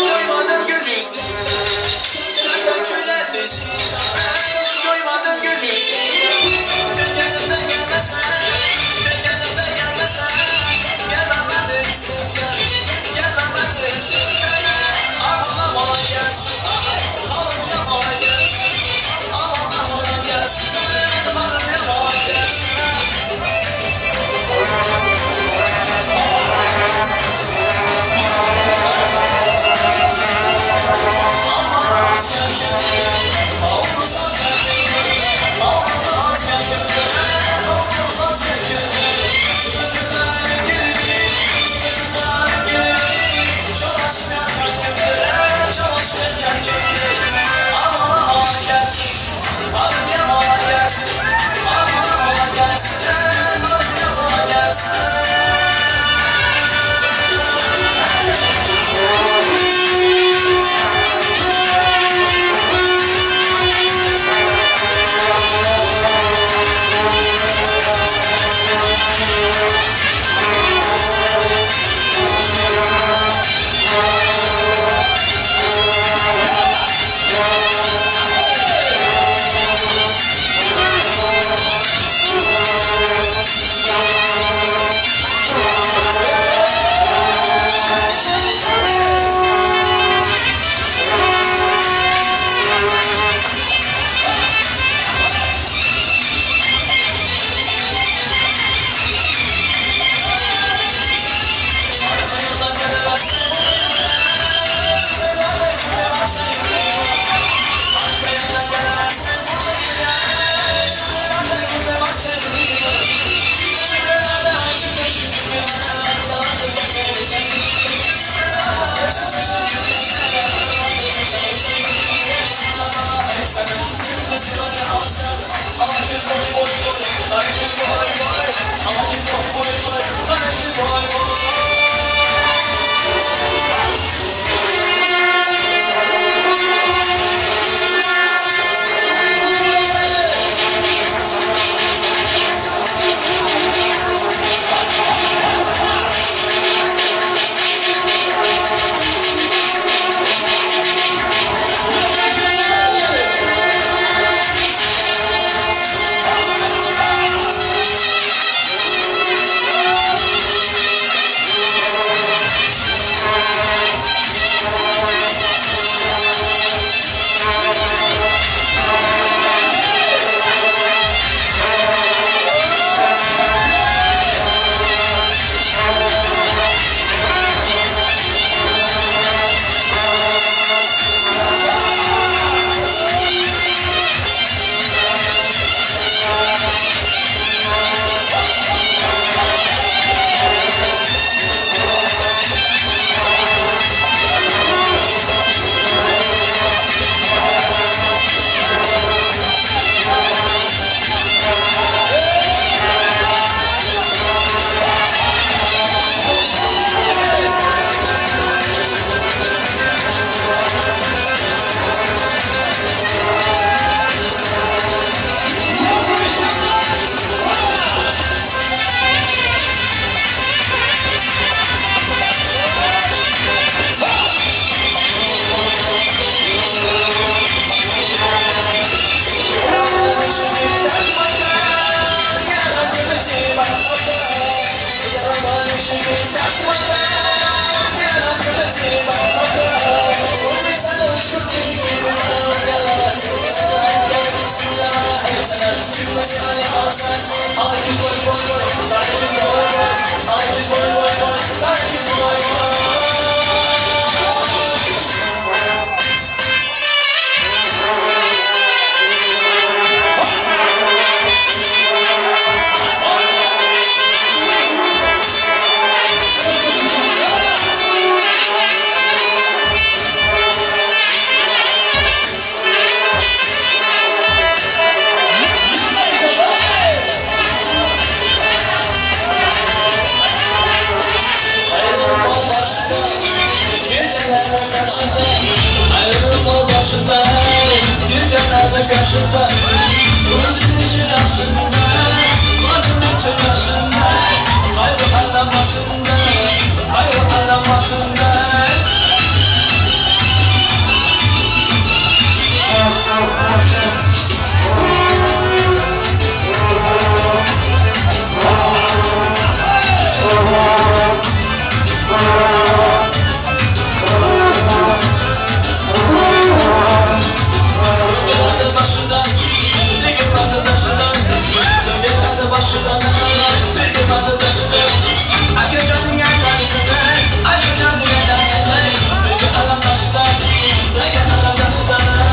Doymadım gül yüzüne, nereden köylerdesin? Doymadım gül yüzüne, ben yanımdan gelmesen, ben yanımdan gelmesen, gel bana dersin, gel bana dersin. Aman aman gelsin, halım yaman gelsin, aman aman gelsin, halım yaman gelsin. başında ayrılma başında Yücelerde karşında gözün için yaşında gözün için yaşında Kaybı adam başında kaybı adam başında Söyledi başından, digirmedi taşından Söyledi başından, digirmedi taşından Akıcanın yerlersinde, akıcanın yerlersinde Sevgi alan taşından, sevgi alan taşından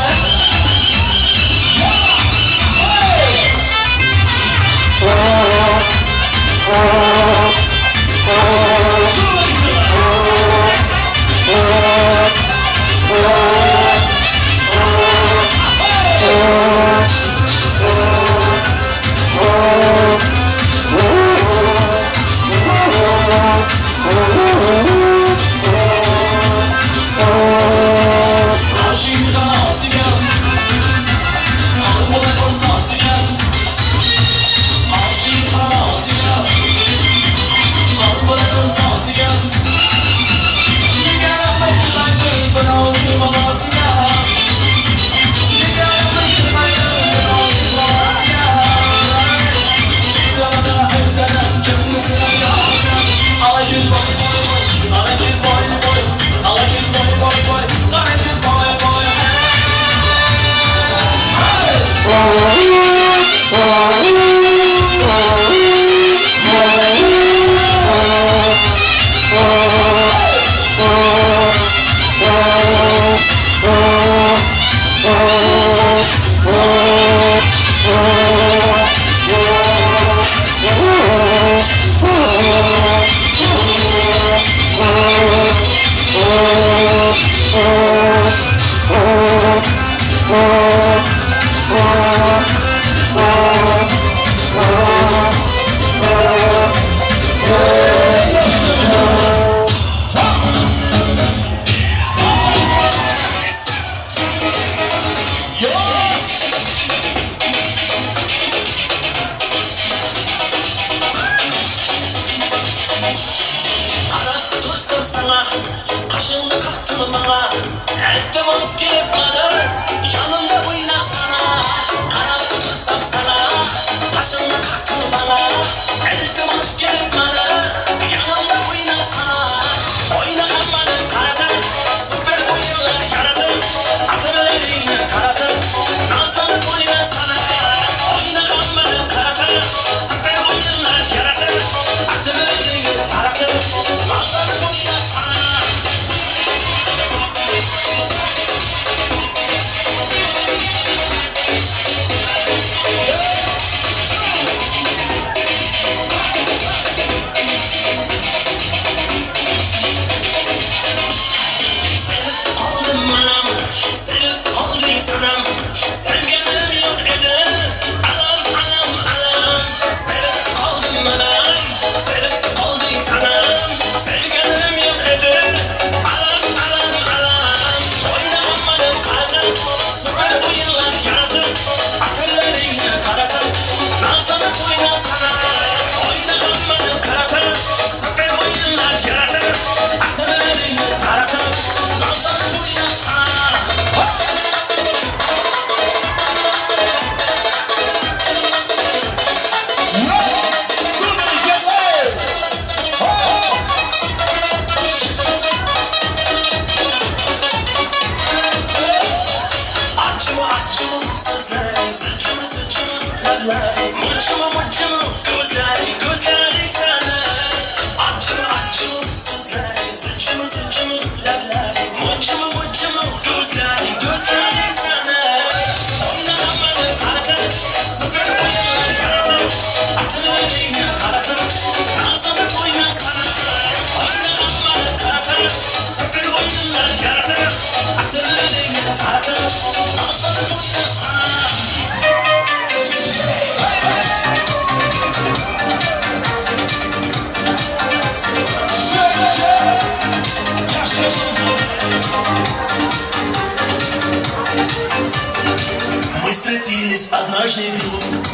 встретились однажды днем.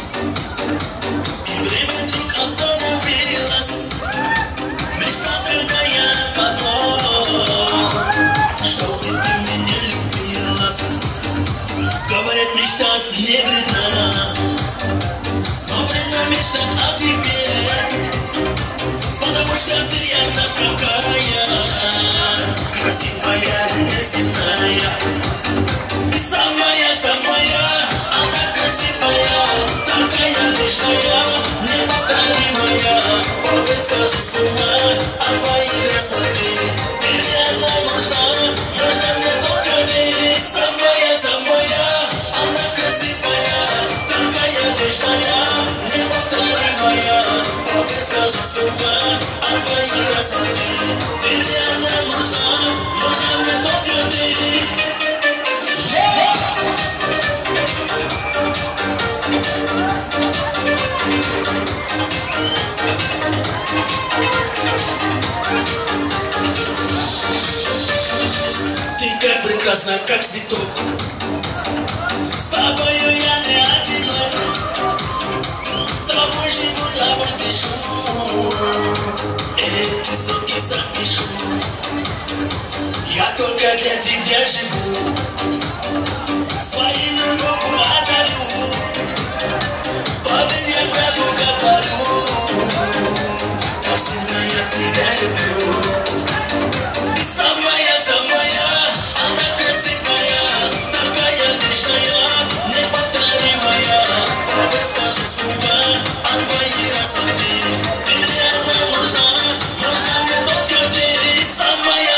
И время вдруг остановилось. Мечта тогда я подумал, чтобы ты меня любилась. Говорят, мечтать не вредно, но вредно мечтать о тебе, потому что ты одна такая, красивая, неземная. Самая, она красивая, такая нежная, неповторимая. Ой, скажи с ума о твоей красоте. Ты мне одна нужна мне только ты. Самая, она красивая, такая нежная, неповторимая. Ой, скажи с ума о твоей красоте. Ты мне одна нужна мне только ты. Ты как прекрасна, как цветок. С тобою я не одинок. Тобой живу, тобой дышу. Эти звуки запишу. Я только для тебя живу. Своей любовью одарю. Поверь, я правду говорю. Как сильно я тебя люблю. Самая, она красивая, такая нежная, неповторимая. Ой, скажи с ума о твоей красоте. Ты мне одна нужна мне только ты. Самая,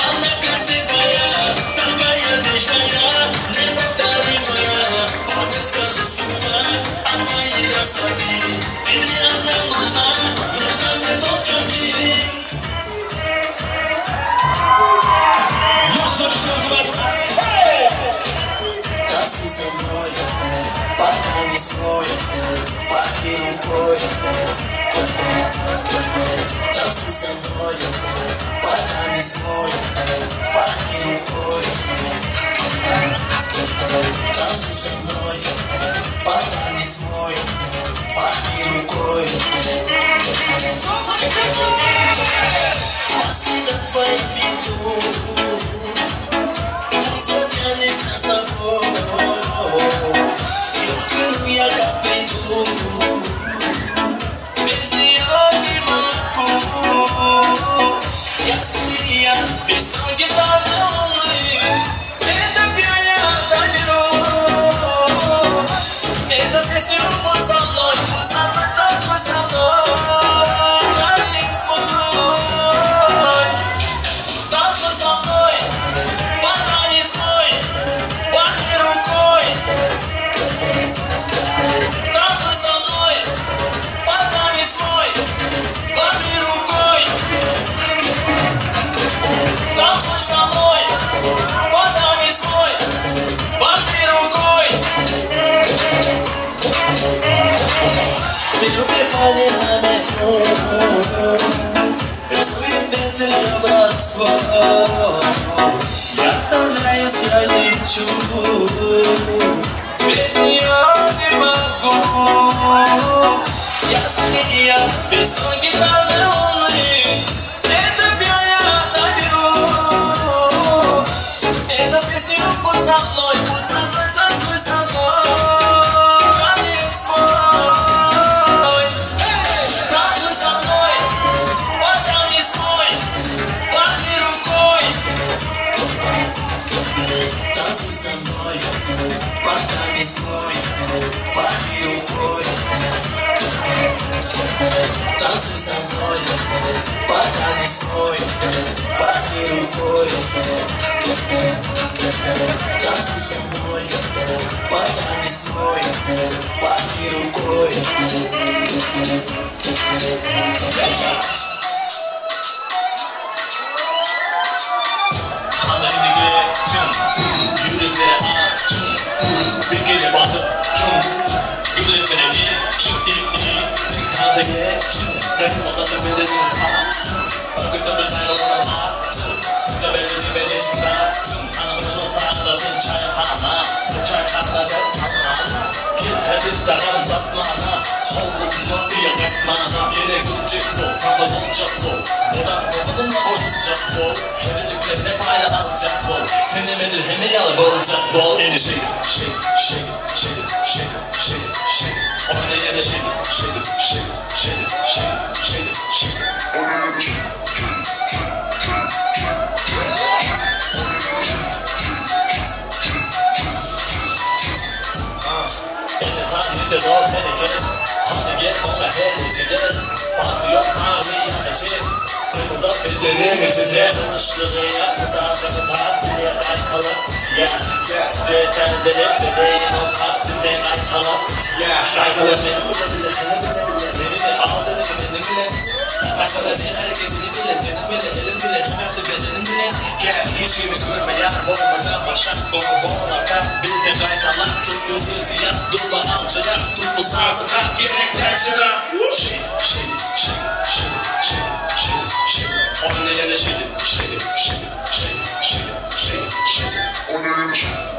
она красивая, такая нежная, неповторимая. Ой, скажи с ума о твоей красоте. Ты мне одна нужна мне только ты. Танцуй со мной, пока не смой, махни рукой. Танцуй со мной, пока не смой, махни рукой. Танцуй со мной, пока не смой, махни рукой. Маски на твоих виду. Завянется с тобой, и в крылу я как приду. Без нее не могу. Я змея, без ноги до луны. Это я заберу. Эту песню будь со мной, танцуй со мной. Танцуй со мной. Танцуй со мной, пока не смой, махни рукой. Танцуй со мной, пока не смой, махни рукой. Ты любимый на метро, рисует ветер братство. Я оставляюсь, я лечу. Без нее не могу. Я змея, без ноги до луны. Это я заберу. Эту песню будь со мной, танцуй со мной. Танец мой. Танцуй со мной, пока не смой, махни рукой. Танцуй со мной, пока не смой, махни рукой. Танцуй со мной, пока не смой, махни рукой. Танцуй со мной, пока не смой, махни рукой. 하늘에게 유리대 빛길에 와서 유리들의 다되게 내가 원하던 매대지는 사람 그때부터 달려가는 나 수가 멜로디 매대진 나 하나부터 하나다 생차에 하나 잘 하나 된 다섯 Instagram batmana Holluk mutluya katmana Yine gülcek bol, kafalanacak bol Modan kafanınla boşulacak bol Hürlüklerine paylanacak bol Fenemedir hemi yalı bolacak bol Eni shake it, shake it, shake it, shake it, shake it, shake it, shake it Oyna yine shake it, shake it, shake it, shake it, shake it, shake it, shake it Oyna yine shake it The dog said again, how to get on my head is it does. Park your car, we on the shit. Put up in the limit to death. Şuraya yapmadan kapıdan buraya kaçtalım. Süre terzilim bize o kalp bizden kaçtalım. Kaçtalım benim bile beni aldığını bile. Kaçtalım bir hareketini bile, senin bile, elin bile, sınıftı bedenin bile. Gel hiç kimi görmeyen bombadan başak bombalardan bir de kaytalar tuttu sözü yap durma alçılar tuttu sazı kalk gerekler şıra shit shit shit shit shit shit shit oynayana shit shit shit shit shit shit shit oynayana shit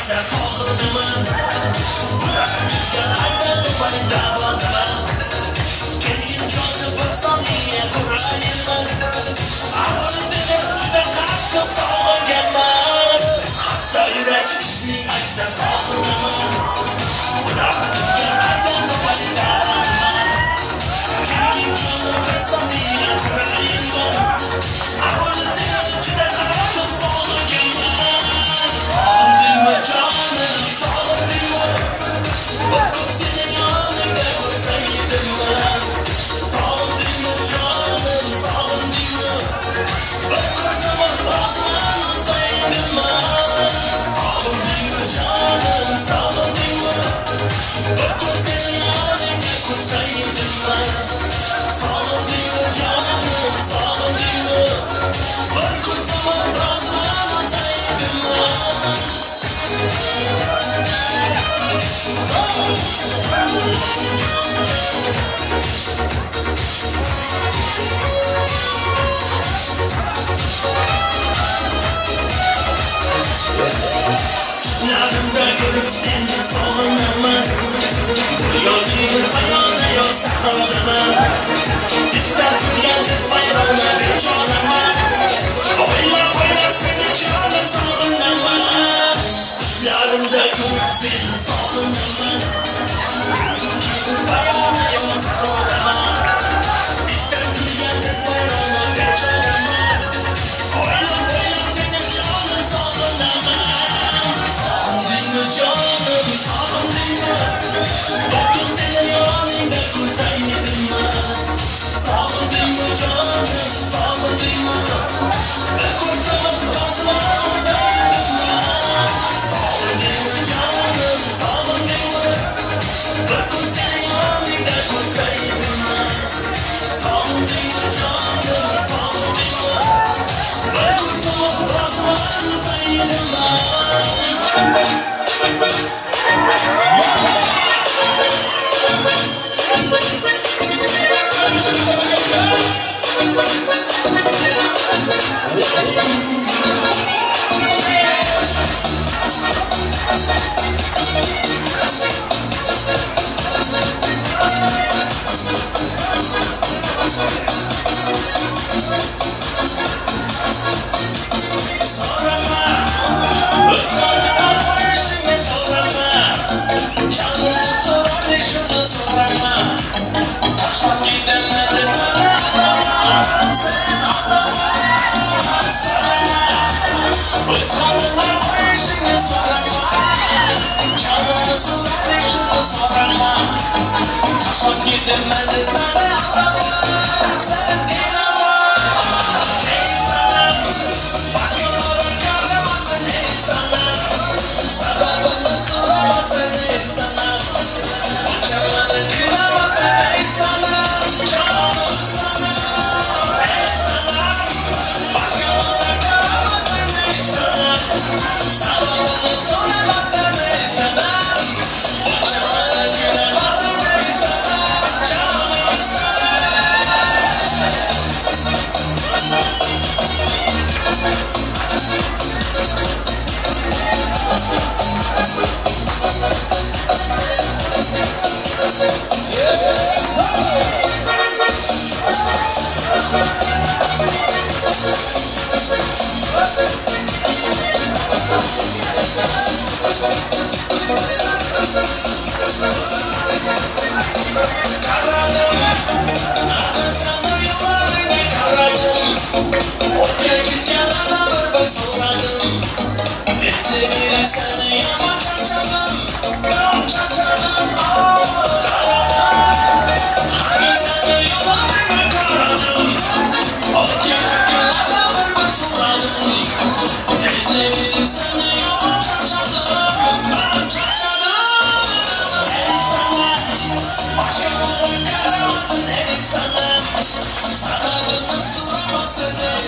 aksa sog'indiman Bularga qaytadi foyda bormi Kelgin joni bir soniya ko'rayman Ahvol seni juda qattiq sog'inganman Xasta yurak isming aksa sog'indiman Bularga qaytadi foyda bormi Kelgin joni bir soniya ko'rayman Ahvol seni juda qattiq sog'inganman Sog'indingmi jonim, sog'indingmi Bir kun seni yoningda ko'rsaydim Sog'indingmi jonim, sog'indingmi Bir ko'rsam o'zman olsaydim Sog'indingmi jonim, sog'indingmi Bir kun seni yoningda ko'rsaydim Sog'indingmi jonim, sog'indingmi Bir ko'rsam o'zman olsaydim Yanımda görüp seni sog'inaman Yoki bir bayona yo sahrodaman İster turgan fayrona bechoraman O'ylab seni jonim sog'inaman Yanımda görüp seni sog'inaman Yoki bir bayona yo sahrodaman İster turgan fayrona bechoraman O'ylab seni jonim sog'inaman Sog'indingmi jonim, sog'indingmi Bir kun seni yoningda ko'rsaydim Sog'indingmi jonim, sog'indingmi Bir ko'rsam o'zman olsaydim Sog'indingmi jonim, sog'indingmi Bir kun seni yoningda ko'rsaydim Sog'indingmi jonim, sog'indingmi Bir ko'rsam o'zman olsaydim So'rama, o'z qo'lingda qo'yishingni so'rama Jonimni so'radi shuni so'rama Tashlab ketdimmi deb meni aldama Sen aldama So'rama, o'z qo'lingda qo'yishingni so'rama Jonimni so'radi shuni so'rama Tashlab ketdimmi deb meni aldama Sen inama Ey sanam Boshqalarga qaramasin ey sanam Sababini so'ramasin ey sanam Bunchani kulamasin ey sanam Jonim sanam ey sanam Boshqalarga qaramasin ey sanam Sababini so'ramasin ey sanam Bunchani kulamasin ey sanam Jonim Qaradim, hamma seni yo'llaringga qaradim O'tgan ketganlarni bir so'radim Izlab seni yomon charchadim Qaradim, hamma seni yo'llaringga qaradim O'tgan ketganlarni bir so'radim Izlab seni yomon charchadim Ey sanam, boshqalarga qaramasin ey sanam Sababini so'ramasin ey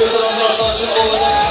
Yurtimiz yoshlar ovozini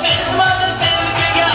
Sevmedi sevgiga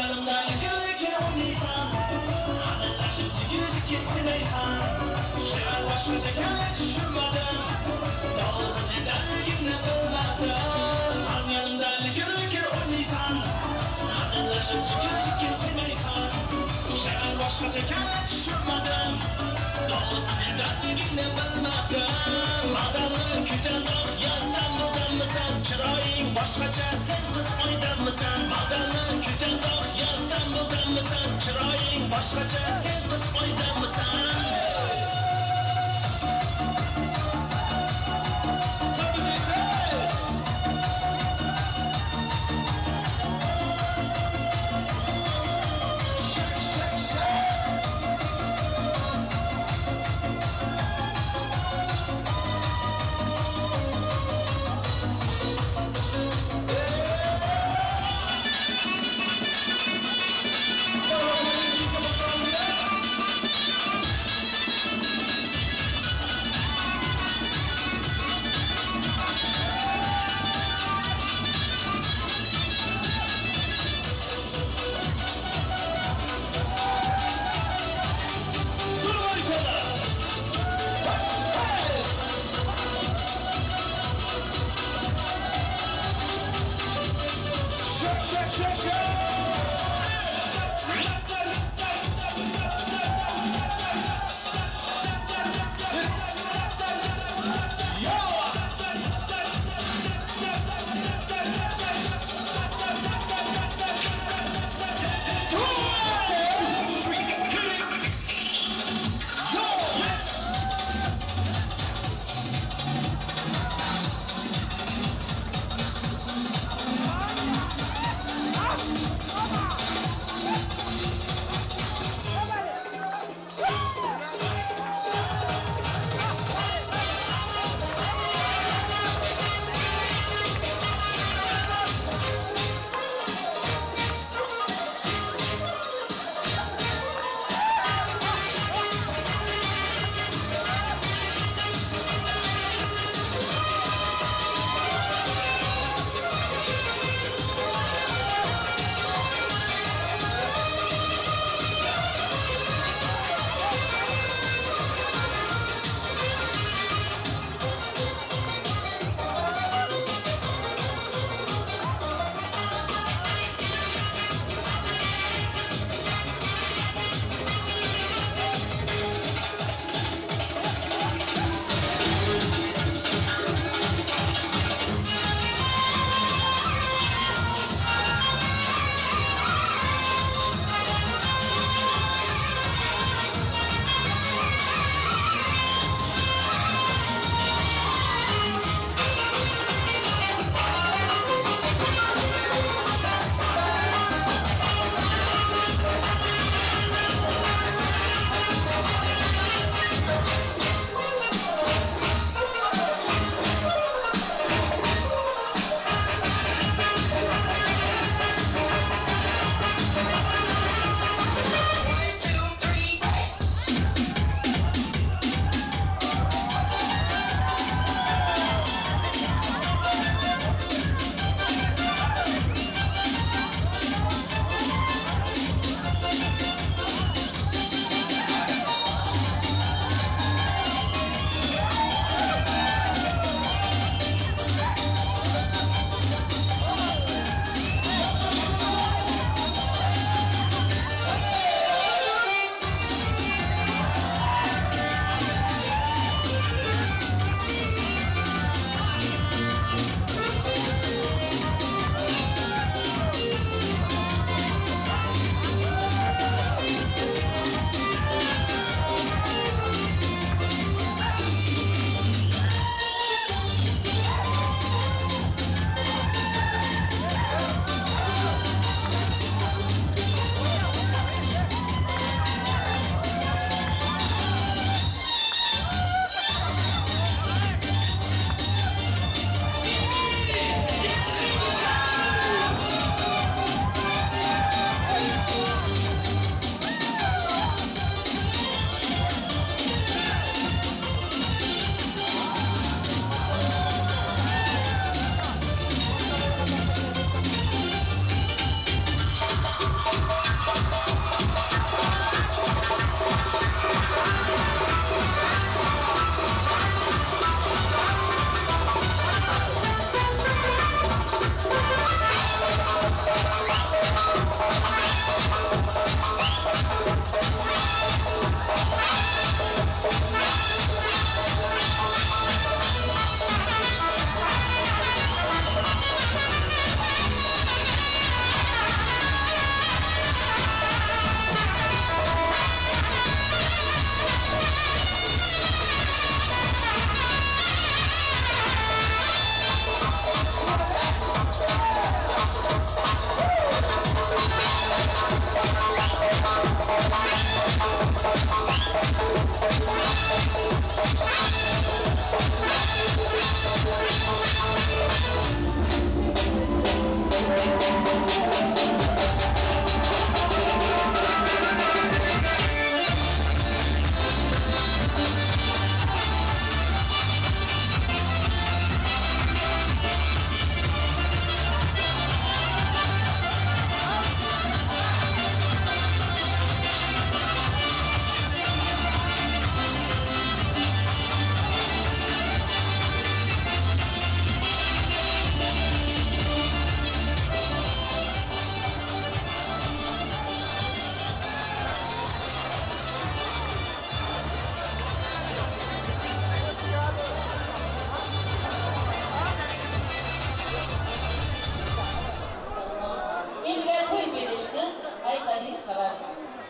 yanımda yükülükür oynaysan Hazırlaşıp çekilişip gitmeysen Şeval başka şekerle düşünmedim Doğrusu nedenliğini bilmedim Sen yanımda yükülükür oynaysan Hazırlaşıp çekilişip gitmeysen Şeval başka şekerle düşünmedim Doğrusu nedenliğini bilmedim Adamı kütendoq İstanbuldanmısan Chiroying boshqacha sen qiz oydanmısan Adamı kütendoq İstanbuldanmısan Chiroying boshqacha sen qiz oydanmısan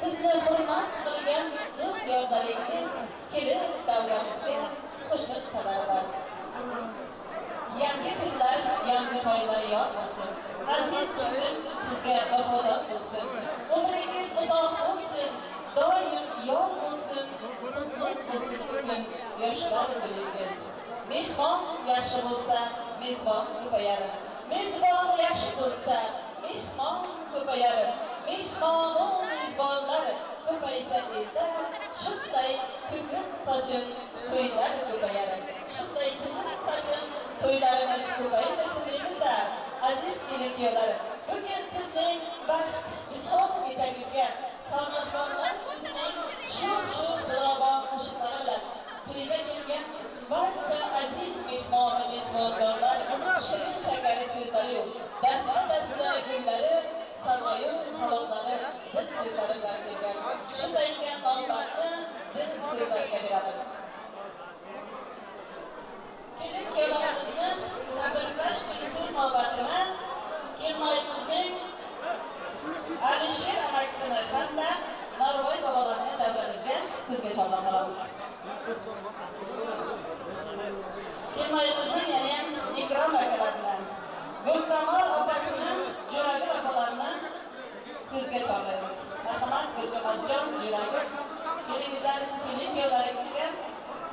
Sizni hurmat qilgan do'st yordaringiz kelib davramizga qo'shiq sadarlar. Yangi kunlar, yangi soylar yor bo'lsin. Aziz singlim sizga vafodor bo'lsin. Umringiz uzoq bo'lsin, doim yor bo'lsin. Qutlug' bo'lsin bugun yoshlar kuningiz. Mehmon yaxshi bo'lsa, mezbon ko'payar. Mezbon yaxshi bo'lsa, mehmon ko'payar. Mehmonu mezbonlar ko'paysa elda, shunday to'kib sochib to'ylar ko'payar. Shunday to'kib sochib to'ylarimiz ko'paymasin deymizlar. Aziz kelin-kuyovlar, bugun sizning baxt misol kechangizga san'atkorlar o'zining sho'x-sho'x birobon qo'shiqlari bilan to'yga kelgan barcha aziz mehmon mezbonlar shirin shakari so'zlari, dasta gullari, samoyu salomlari, dil so'zlari bilan kelgan. Shunday ekan nomlarni dil so'zlariga beramiz. Kelin-kuyovlarimizni tabriklash uchun so'z navbatini kelinoyimizning Alisher amakisini hamda Narvoy bobolarini davramizga so'zga chorlab qolamiz. Kelinoyimizning yana ham Ikrom akalarini, Gulkamol opasining Jo'ragul opalarini so'zga chorlaymiz. Marhamat, Gulkamoljon, Jo'ragul, kelingizlar, kelin-kuyovlaringizga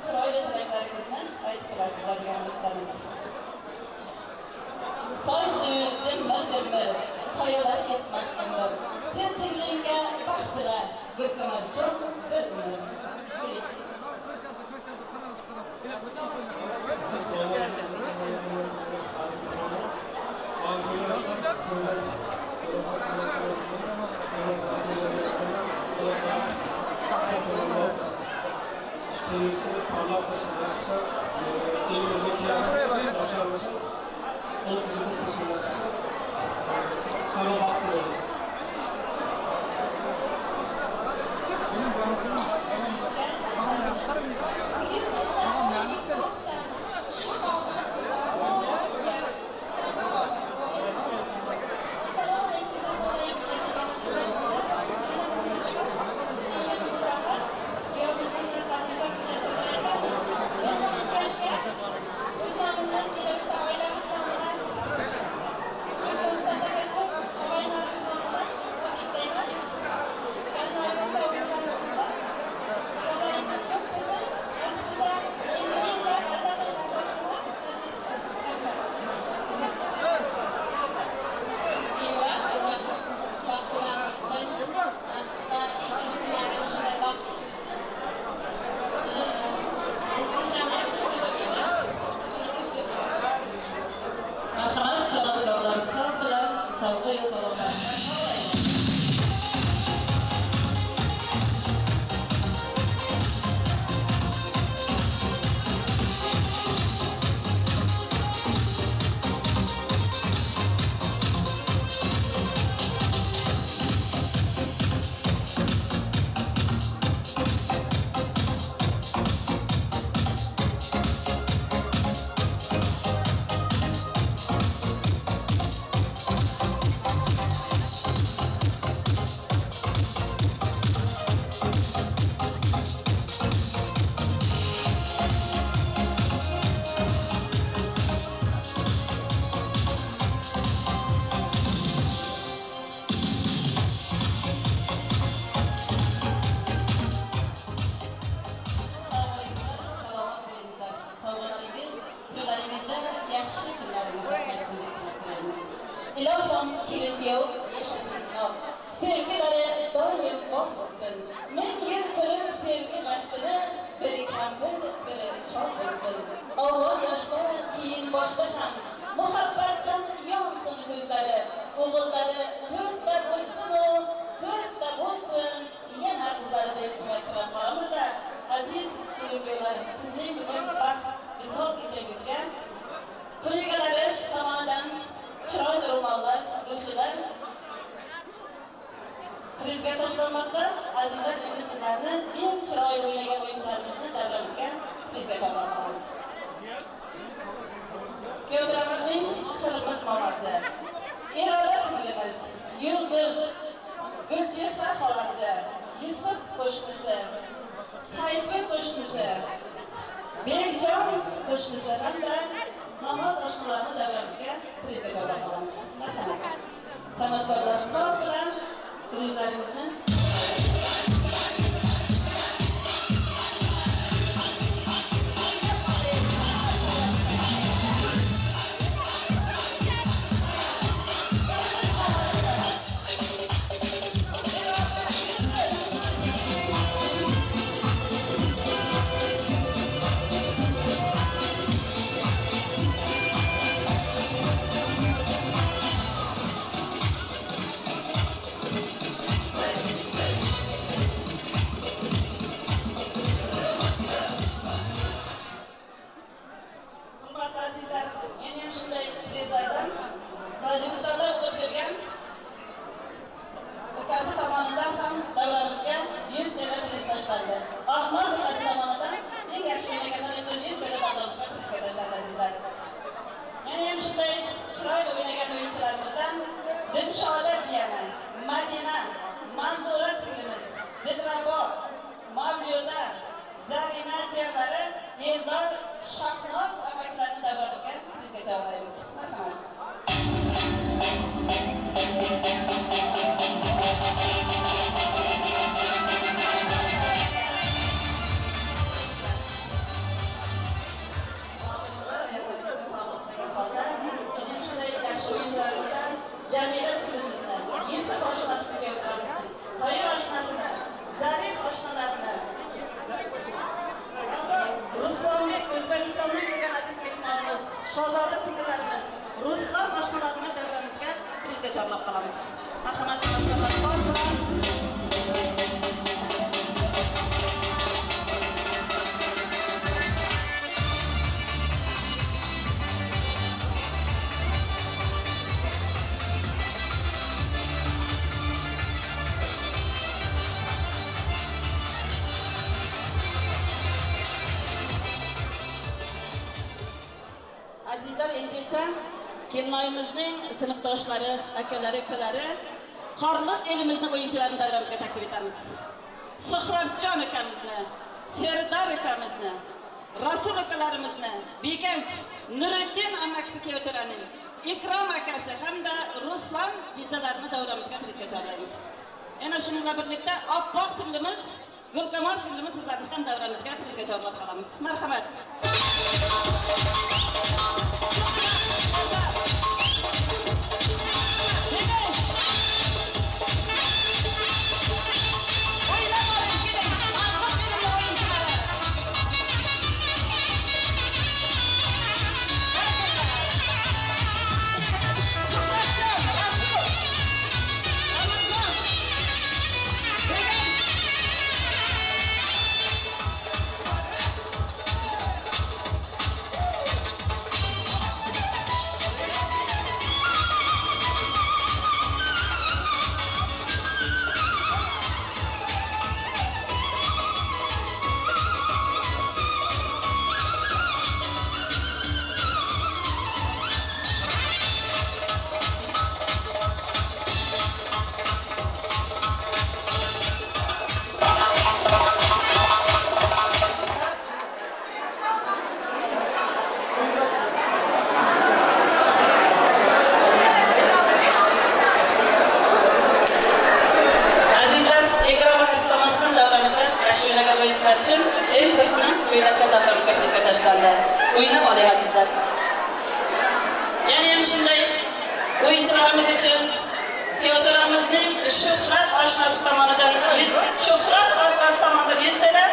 chiroyli tilaklaringizni aytib qo'yasizlar degan umidamiz. Soy suvi jimmir-jimmir, soyalar yetmas kimdir. Sen singlimga baxt tila, Gulkamoljon, bir umr. bir çok hızlı. Avval yaşta, keyin boshda ham muhabbatdan yonsin ko'zlari. O'g'illari to'rtta bo'lsin-u, to'rtta bo'lsin. Yana qizlari deb umid bilan qolamizda. Aziz ko'ruvchilar, sizning bugun baxt visol kechangizga to'y egalari tomonidan chiroyli ro'mollar, ruhlar prizga tashlanmoqda. Azizlar, endi sizlarni eng chiroyli o'ynagan o'yinchilarimizni davramizga prizga chaqiramiz. Kuyovlarimizning Xirmiz momasi, Erola singlimiz, Yulduz, Gulchehra xolasi, Yusuf qo'shnisi, Sayfi qo'shnisi, Bekjon qo'shnisi hamda namoz oshnalarni davramizga prizga chaqiramiz. San'atkorlar so'z bilan prizlarimizni Tojikistonda o'qib kelgan ukasi tomonidan ham davramizga 100 dona priz tashlandi. Ahnoz ukasi tomonidan eng yaxshi o'ynaganlar uchun 100 dona davramizga prizga tashlandi azizlar. Yana ham shunday chiroyli o'ynagan o'yinchilarimizdan Dilshoda jiyani, Madina, Manzura singlimiz, Dilrabo, Mavluda, Zarina jiyanlari, Eldor, Shahnoz amakilarni davramizga prizga chaqiramiz. Marhamat. Jamila singlimizni, Yusuf oshnasini ko'ramiz. Toyir oshnasini, Zarif oshnalarini, Ruslonbek O'zbekistondan kelgan aziz mehmonimiz, Shahzoda singillarimiz, Ruslan oshnalarini davramizga prizga chaqirib qolamiz. Marhamat, azizlar, endi esa Kelinoyimizning sinfdoshlari, akalari, ukalari Qorliq elimizning o'yinchilarini davramizga taklif etamiz. Suhrabjon akamizni, Serdar akamizni, Rasul akalarimizni, Bekanch, Nuriddin amakisi Kiyotiraning, Ikrom akasi hamda Ruslan jizalarni davramizga prizga chaqiramiz. Yana shuningla birlikda oppoq singlimiz, Gulkamor singlimiz sizlarni ham davramizga prizga chaqirib qolamiz. Marhamat. O'yinchilarimiz uchun piyodalamizning Shuhrat oshnasi tomonidan 100 dana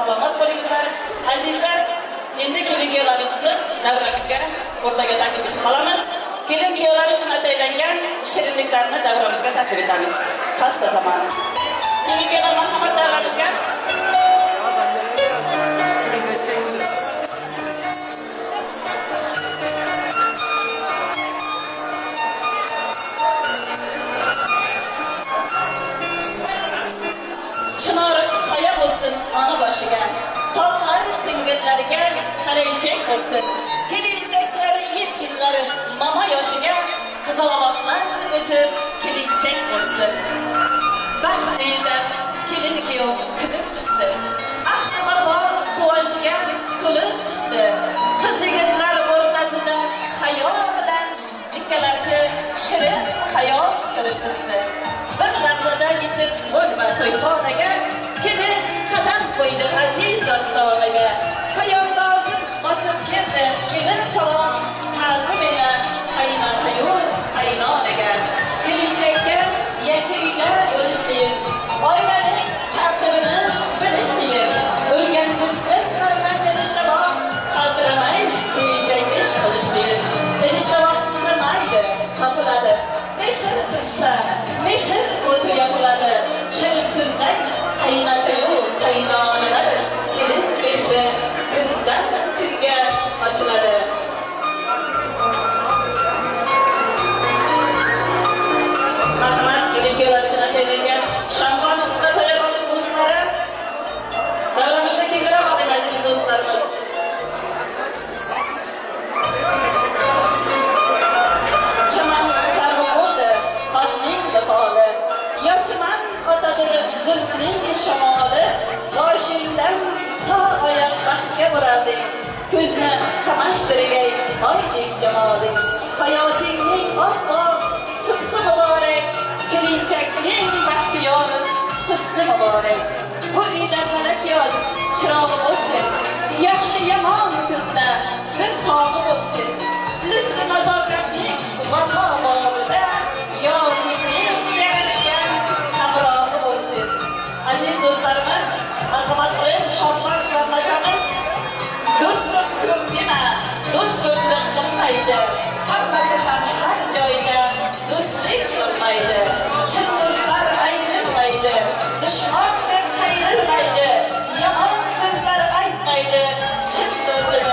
salomat bo'lingizlar. Azizlar, endi kelin-kuyovlarimizni davramizga o'rtaga taklif etib qolamiz. Kelin-kuyovlar uchun ataylangan shirinliklarni davramizga taklif etamiz. Pasta zamon. Kelin-kuyovlar marhamat davramizga. Chinor soya bo'lsin ona boshiga, tog'lar singillariga qalaychak bo'lsin. Kelinchaklari yetsinlar mama yoshiga, qizaloqlar o'sib kelinchak bo'lsin. Baxtliga kelin kuyov kulib chiqdi. Ahli vafo quvonchiga to'lib chiqdi. Qiz yigitlar o'rtasida xayol bilan ikkalasi shirin xayol surib chiqdi. Bir lahzada yetib bo'lma to'yxonaga, kelin qadam qo'ydi aziz ostonaga. Poyandozim bosib keldi kelin salom, ta'zim ila qaynota-yu qaynonaga. Kelinchakka yangi uyda bo'lish qiyin, oilaning tartibini bilish qiyin. O'rganguncha sinalgan idishda bor, qaltiramay kelinchak ish qilish qiyin. Idishda bor sinmaydi, topiladi. Mehr sinsa, mehr o'ti yopiladi. Shirin so'zlar qaynota-yu qaynonalar, kelin mehri kundan kunga ochiladi. Marhamat, kelin-kuyovlar uchun ataylangan shamxon ismida tayyorlansin do'stlari. Davramizda kengroq oling aziz do'stlarimiz. Chaman sarvo bo'ldi qonning difoli, yosiman otadir zulmning shamoli. Boshingdan to oyoq baxtga borarding, ko'zni qamashtirgay oydek jamoling. Hayotingning oq-oq subhi muborak, kelinchakning baxtiyor husni muborak. Bu uyda falak yoz chirog'i bo'lsin, yaxshi yomon kunda bir tog'i bo'lsin. Lutfi nazokatning vafo bog'ida yoringning yarashgan hamrohi bo'lsin. Aziz do'stlarimiz, marhamat qilib shovqin bilan ochamiz. Do'stlik ko'p dema, do'st ko'plik qilmaydi. Hammasi ham har joyda do'stlik qilmaydi. Chin do'stlar ayrilmaydi, dushman ham qayrilmaydi. Yomon so'zlar aytmaydi, chin do'stlar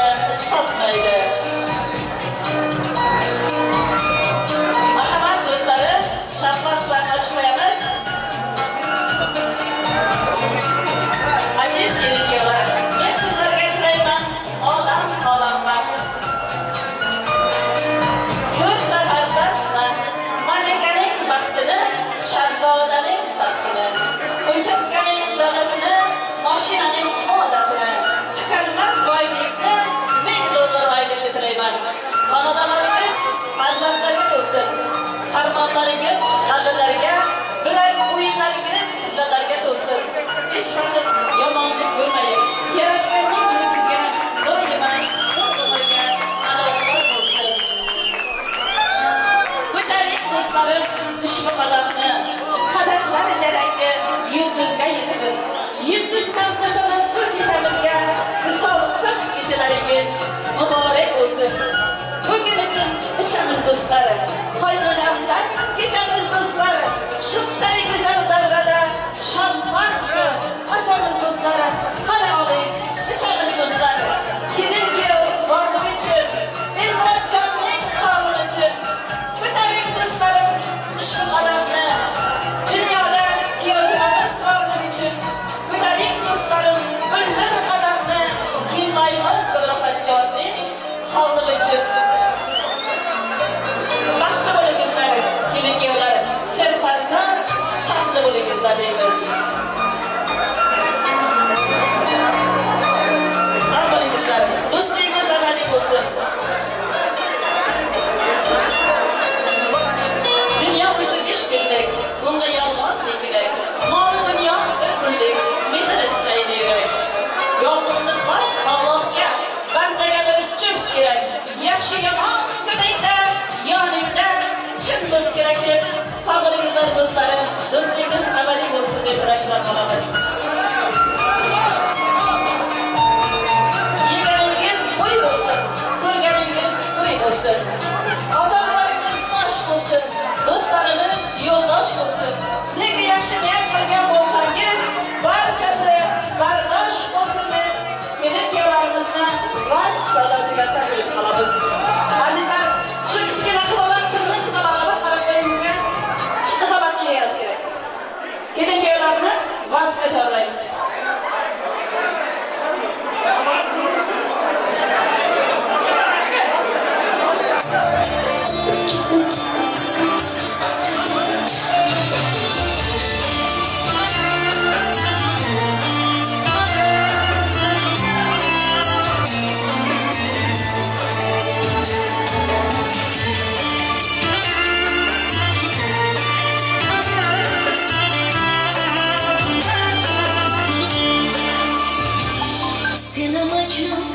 Seni Mecnun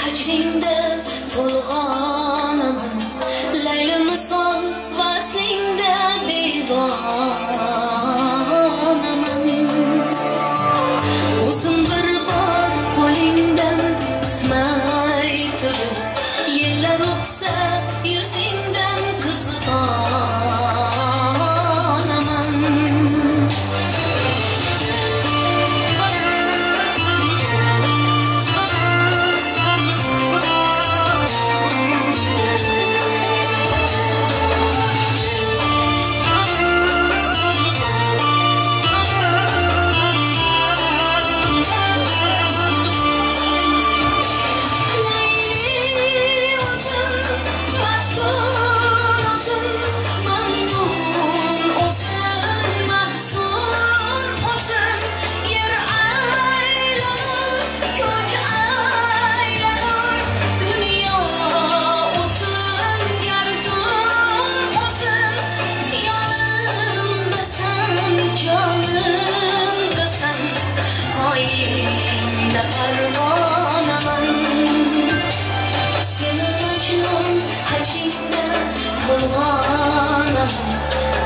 hacringda to'lg'onaman, Layli misol vaslingda devonaman. O'zim bir bor qo'lingdan tutmay turib, yillar o'tsa yuzingdan qizg'onaman.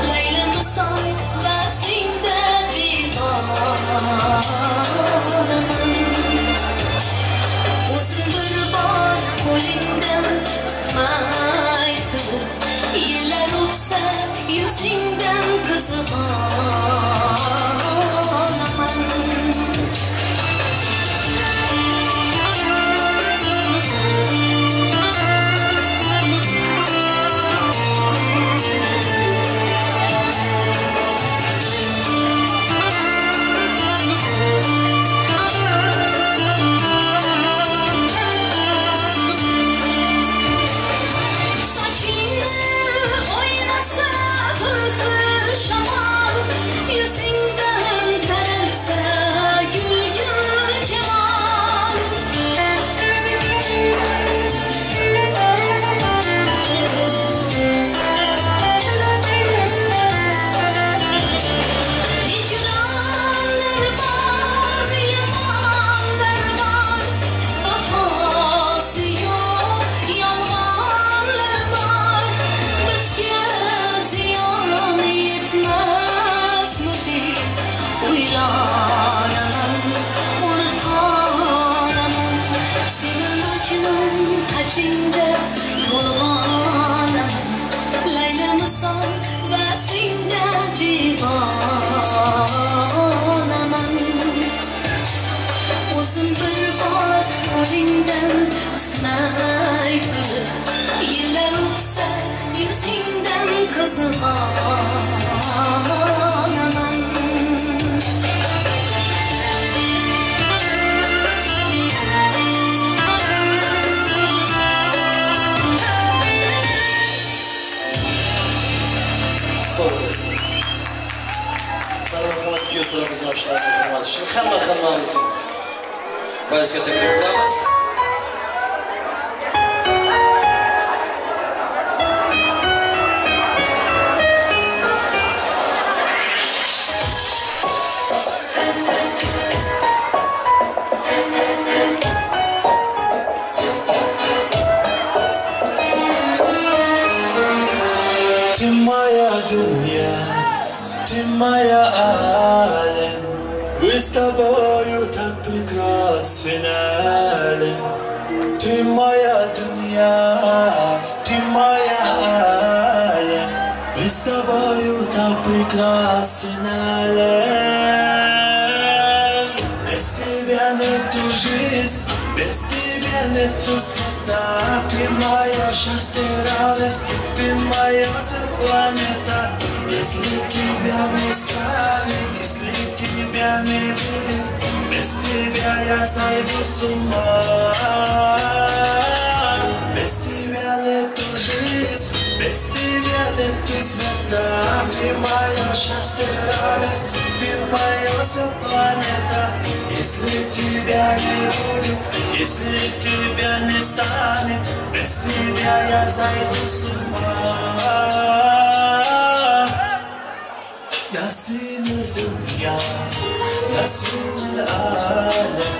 Layli misol vaslingda devonaman. O'zim bir bor qo'lingdan tutmay turib, yillar o'tsa yuzingdan qizg'onaman. Qo'lingdan tutmay turib, yillar o'tsa yuzingdan qizg'onaman. Hurmatli yurtlarimiz yoshlarga xizmat uchun hammamizni vazga taklif qilamiz. Ты моя дуня, ты моя алем, мы с тобою так прекрасен. Ты моя дуня, ты моя алем, мы с тобою так прекрасен. Без тебя нету жизни, без тебя нету света. Ты моя счастье, радость, ты моя планета. Если тебя не станет, если тебя не будет, без тебя я сойду с ума. Без тебя нету жизни, без тебя нету света. Ты моя счастье, радость, ты моя планета. Если тебя не будет, если тебя не станет, без тебя я сойду с ума. نسيم الدنيا نسيم العالم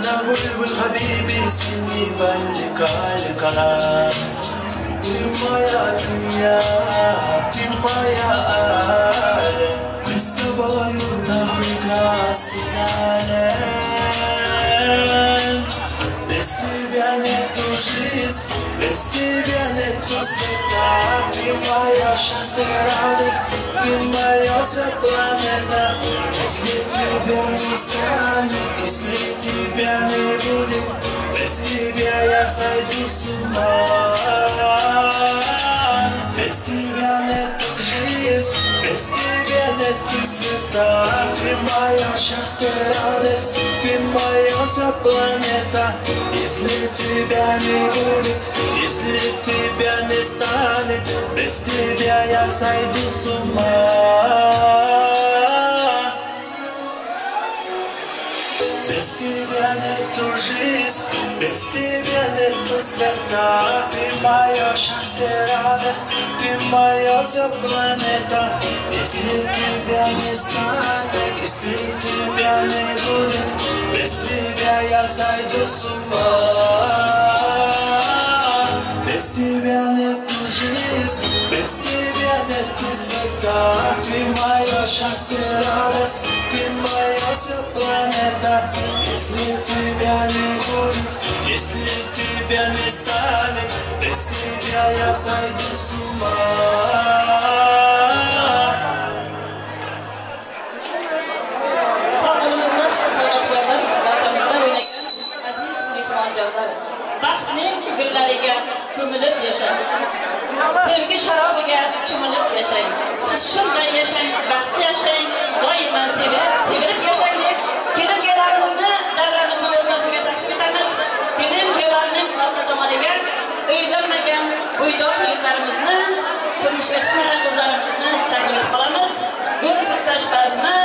نقول حبيبي سني بلك الكلام تما يا دنيا تما يا عالم مستبايو تبرك راسنالم Vestibiane tu жизнь, vestibiane tu всегда. Ты моя счастье, радость, ты моя вся планета. Если тебя не станет, если тебя не будет, без тебя я сойду с ума. Без тебя нету жизнь, без тебя нету света. Ты моя счастье, радость, ты моя вся планета. Если тебя не будет, если тебя не станет, без тебя я сойду с ума. Без тебя нету жизнь, без тебя нету света. Ты моя счастье, радость, ты моя вся планета. Если тебя не станет, если тебя не будет, без тебя я сойду с ума. Без тебя нету жизнь, без тебя нету света. Ты моя счастье, радость, ты моя вся планета. Если тебя не будет, если тебя не станет, без тебя я сойду с ума. Kömülüp yaşayın. Sevgi şarabıga çömülüp yaşayın. Siz şunday yaşayın, baxt yaşayın, doimo sevilib yaşayın. Kelin kuyovlarimizni davramizni o'rtasiga taklif etamiz. Kelin kuyovlarning orqa tomoniga uylanmagan uydor yigitlarimizni, turmushga chiqmagan qizlarimizni taklif qilamiz. Gul sirtashpazmi?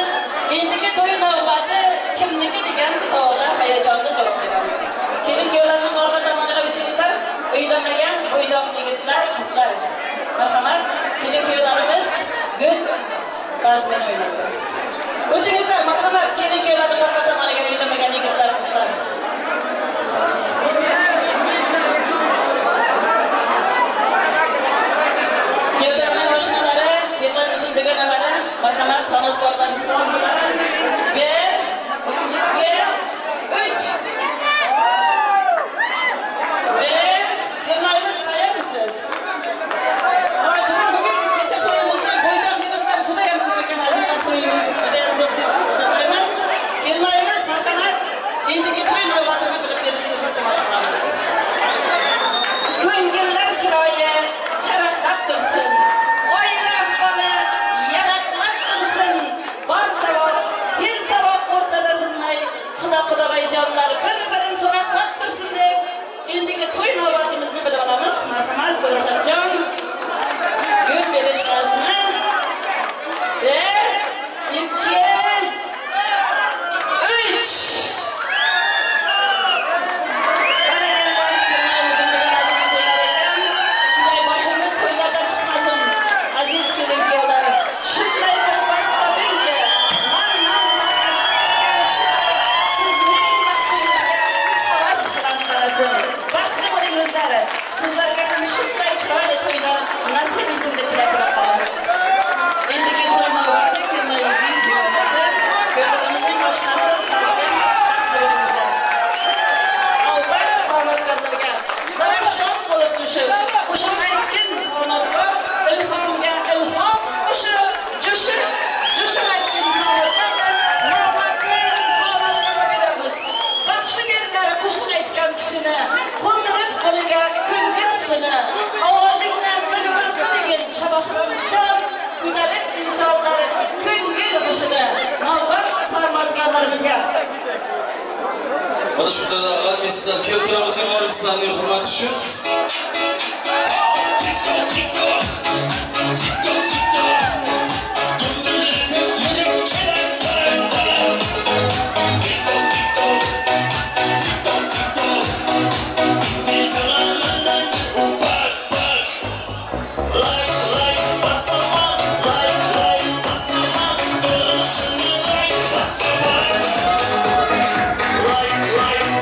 Endigi to'y navbati kimniki degan savolga hayajonda javob beramiz. Kelin kuyovlarning orqa tomoniga o'tingizlar. Uylanmagan bo'ydoq yigitlar, qizlar. Marhamat, kelin kuyovlarimiz gul ba'zi bilan o'ynaydi. O'tingizlar, marhamat, kelin kuyovlarning orqa tomoniga uylanmagan yigitlar, qizlar. Kuyovlarning oshnalari, kuyovlarimizning dugonalari, marhamat, san'atkorlar so'z bilan 1, 2, 3. Yıllarımız kayamısınız. Bizim bugün geçen toyumuzda boydan yıllar çıdayan kırırken azizden toyumuz gideyen kutlayımız. Yıllarımız marhamat, indiki toy navbatını bilip verişinizde temaslamamız. Güngünler çırayı şaratlap dursun. Oyrak balı yaratlap dursun. Var tavak, hin tavak ortadasınmay. Kıda baycanlar bir-birin soraklap dursun deyip. Endigi to'y navbatimizni bilib olamiz. Marhamat, Qo'rg'onjon. Gul berish lazmi. 1, 2, 3. Shunday boshimiz to'ylardan chiqmasin. Aziz kelin kuyovlar. Shunday bir vaqt topingki, sizning vaqtingizga havas bilan qarasin. Sizlarga ham shunday chiroyli to'ylar nasib etsin deb tilab qolamiz. Endigi to'y navbati kimlaringizning dugonasi, kuyovlarimizning oshnasi Sarolim Taqdirovimizlar. Avval san'atkorlarga zarafshon bo'lib tushib, qo'shiq aytgan qanotkor ilhomga ilhom qo'shib, jo'shib aytgan san'atkorga navbatni san'atkorga beramiz. Baxshigerlar qo'shiq aytgan kishini qo'ndirib qo'liga ko'ngil qushini, ovozingdan bir qilgin shabohlanishon, ko'tarib insonlar ko'ngil qushini. Navbat san'atkorlarimizga. Mana shunda armiyasizlar keltiramizga borib sizlarning hurmati uchun. Like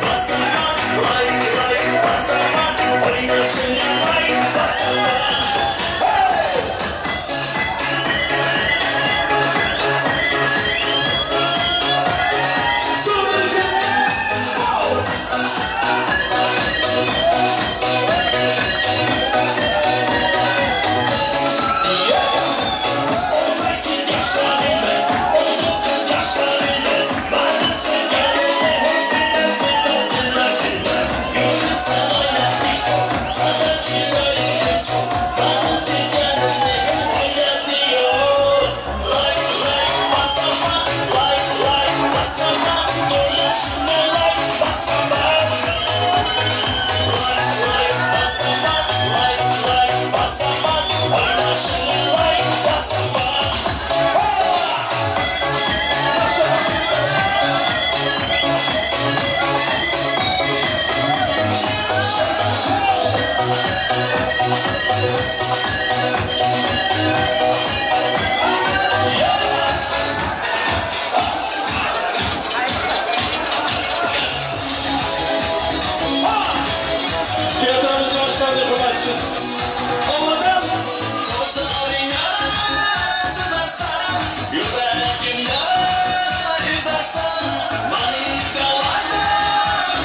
Tiyatromuz başlandı Kubatçı. Oğlum. Dostlarına sızarsan, yüreğimde yüzersen, manitalarla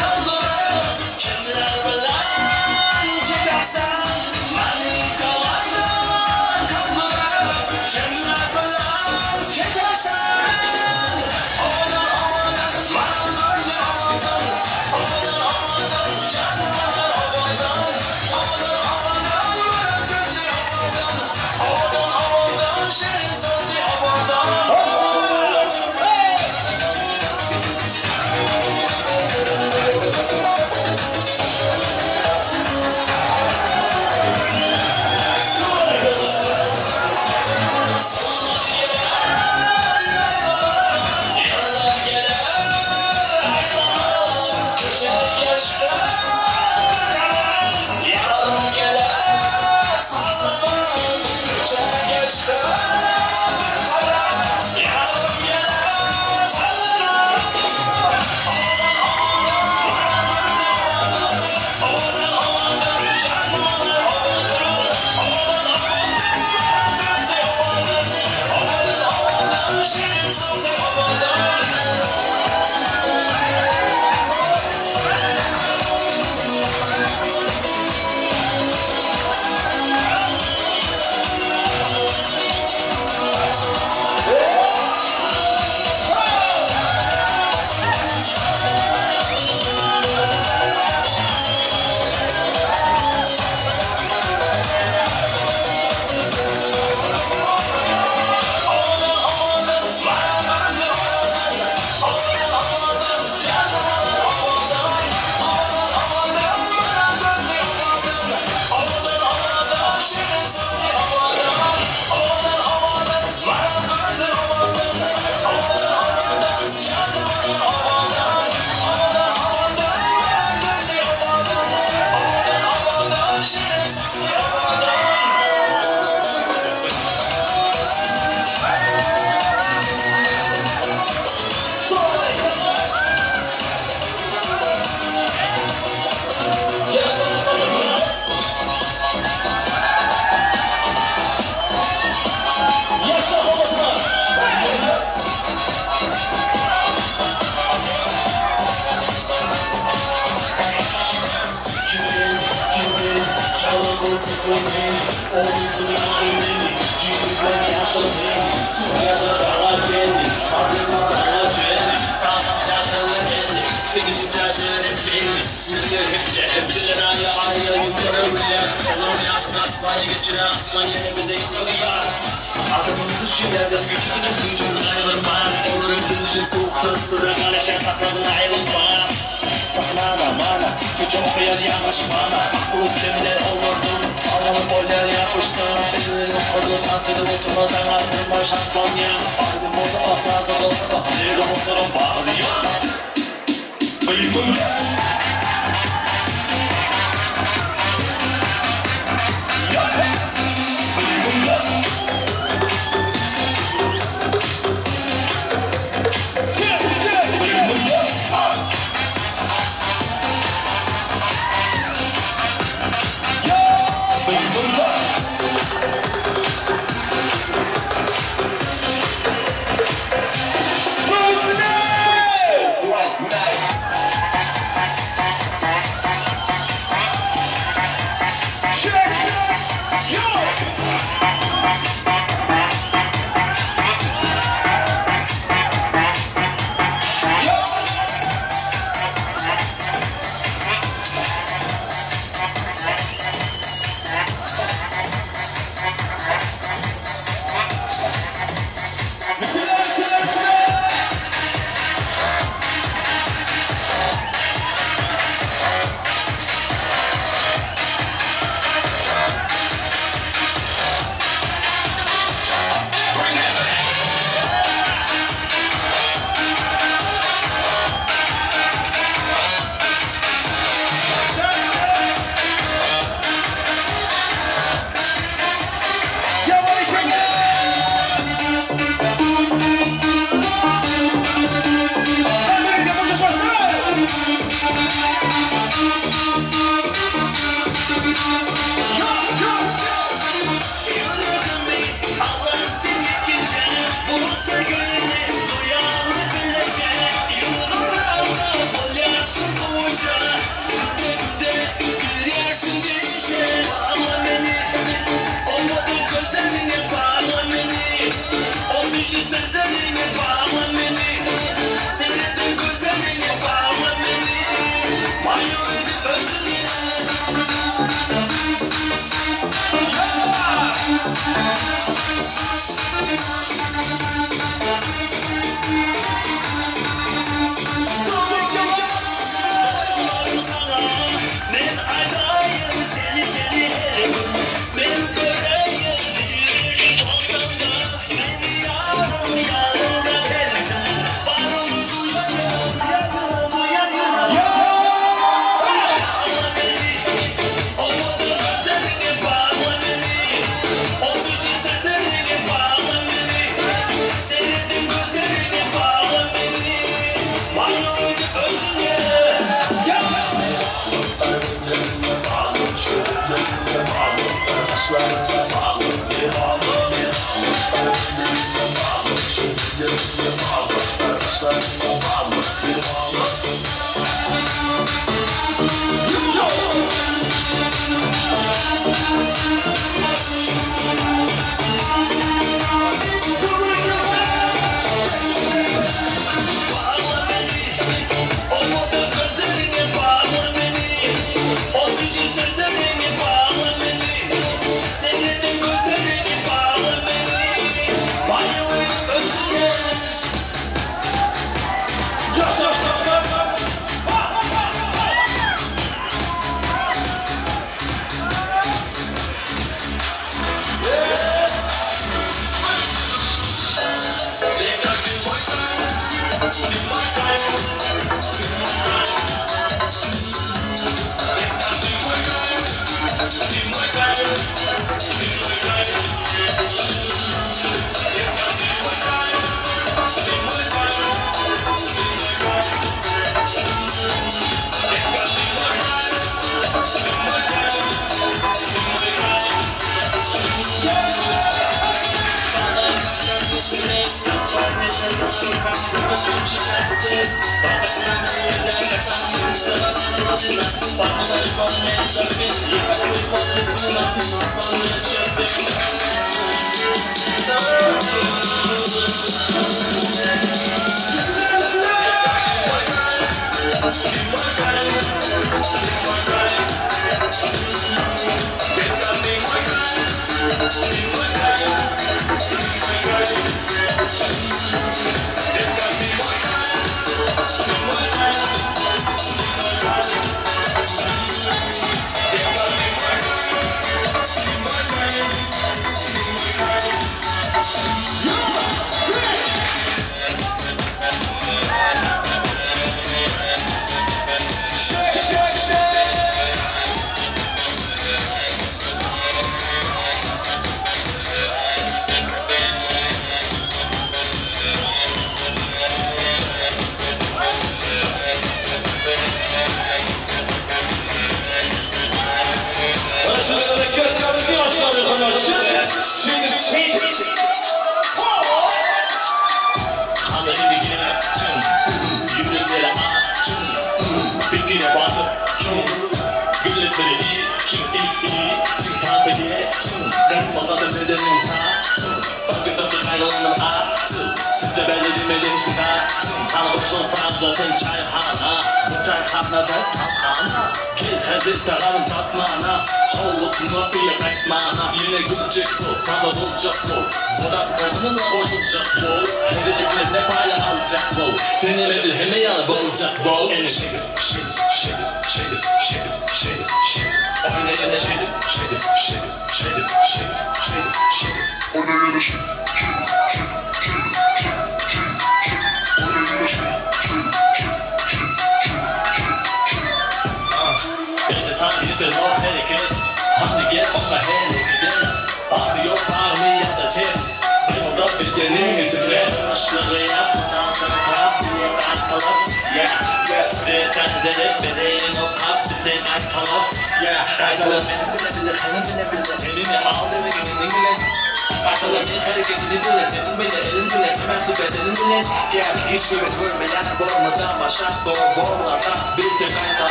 kaldırır, kimler bilen gidersen, manitalarla kaldırır, kimler bilen gidersen. Oğlum, bana gözü aldın, oğlum, canıma oldun, oğlum, gözü aldın, oğlum, şirin sözü oldun. Adımızı şiirleyeceğiz, gücümüz gücümüz ayrılma. Olurum gücün soğuktur, sırrı karışan sakladın ayrılma. Saklama bana, gücüm kıyar yanlış bana. Bulup demler olurdum, sağlamın boylar yapıştım. Ellerim kodu tansıdı oturmadan artırma şartlan ya. Ardım olsa asazı olsa da, yerim olsa bağlı ya. Bıyımım ya.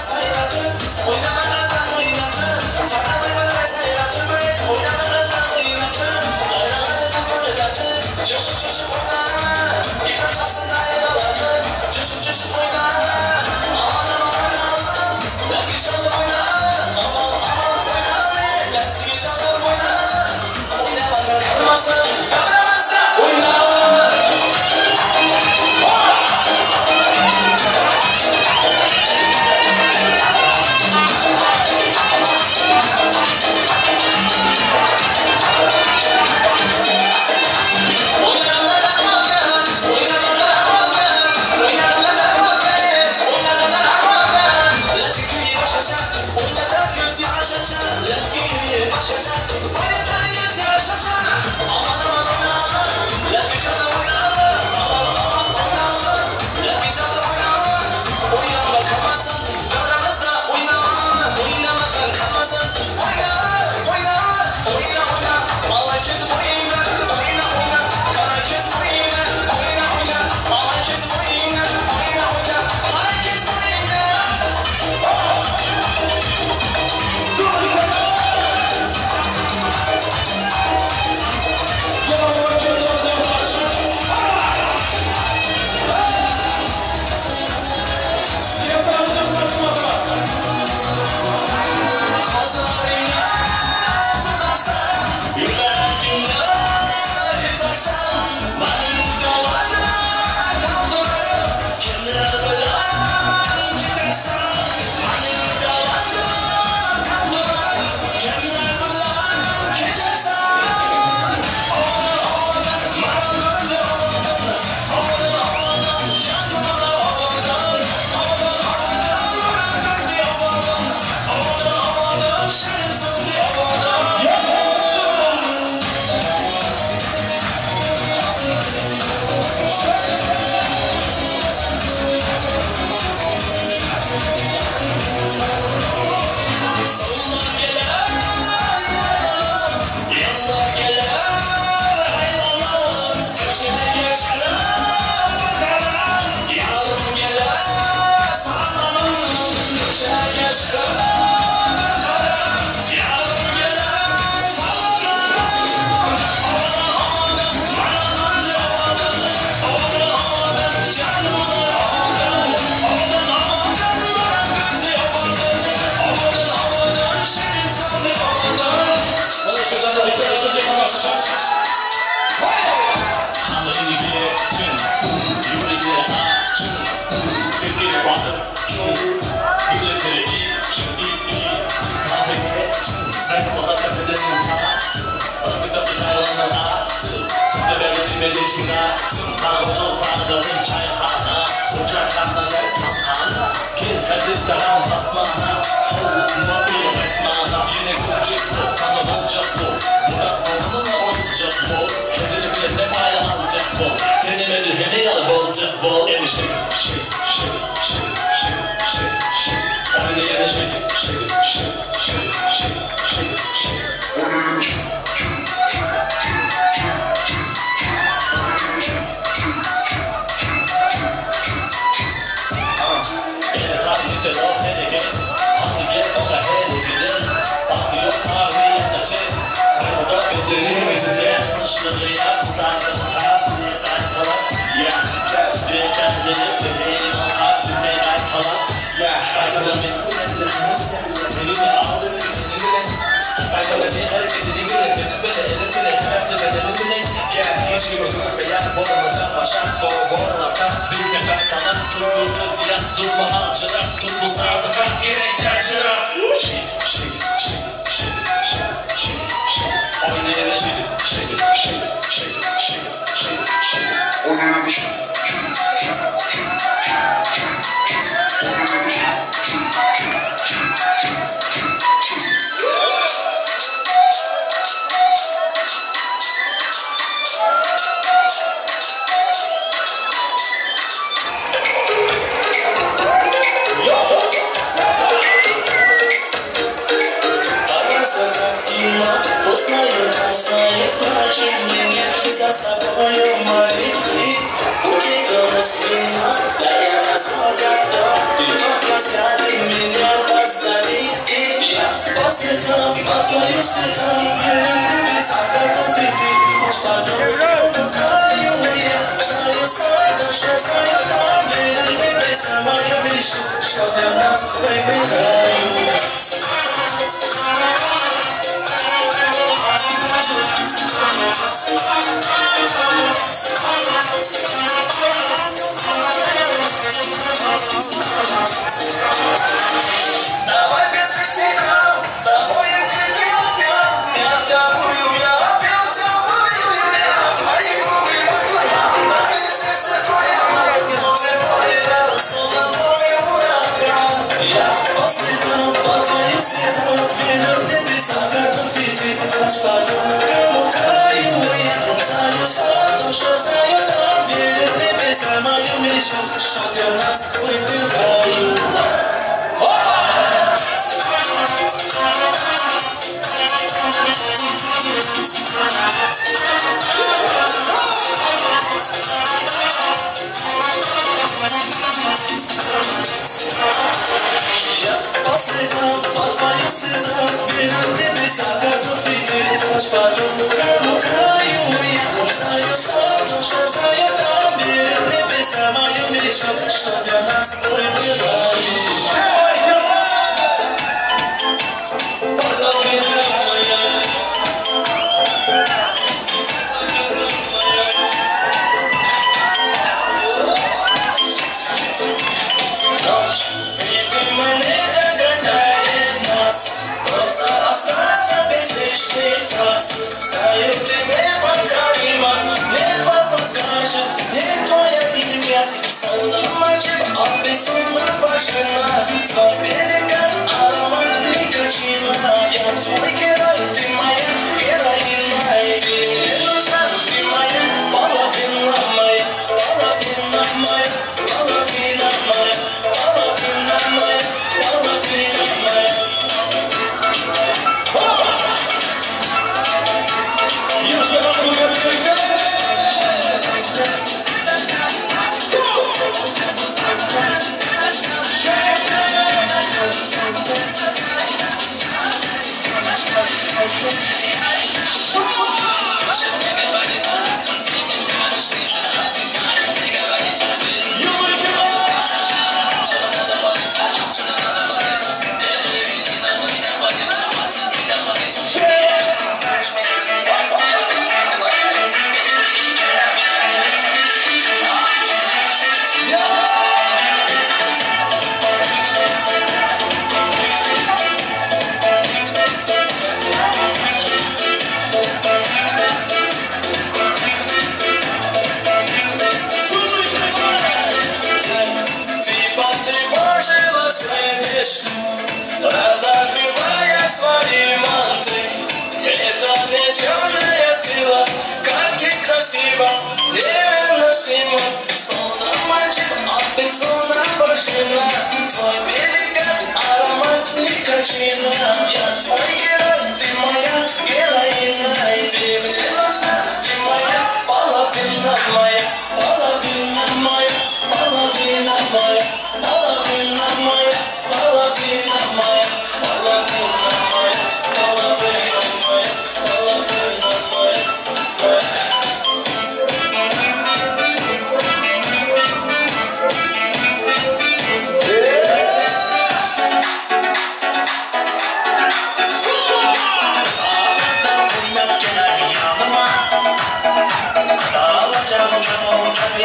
Sayra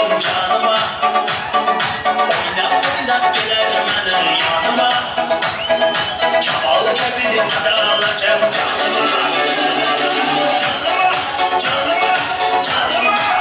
benim canıma Oynap oynap gelermedir yanıma Kemal gibi kadalacak canıma Canıma, canıma, canıma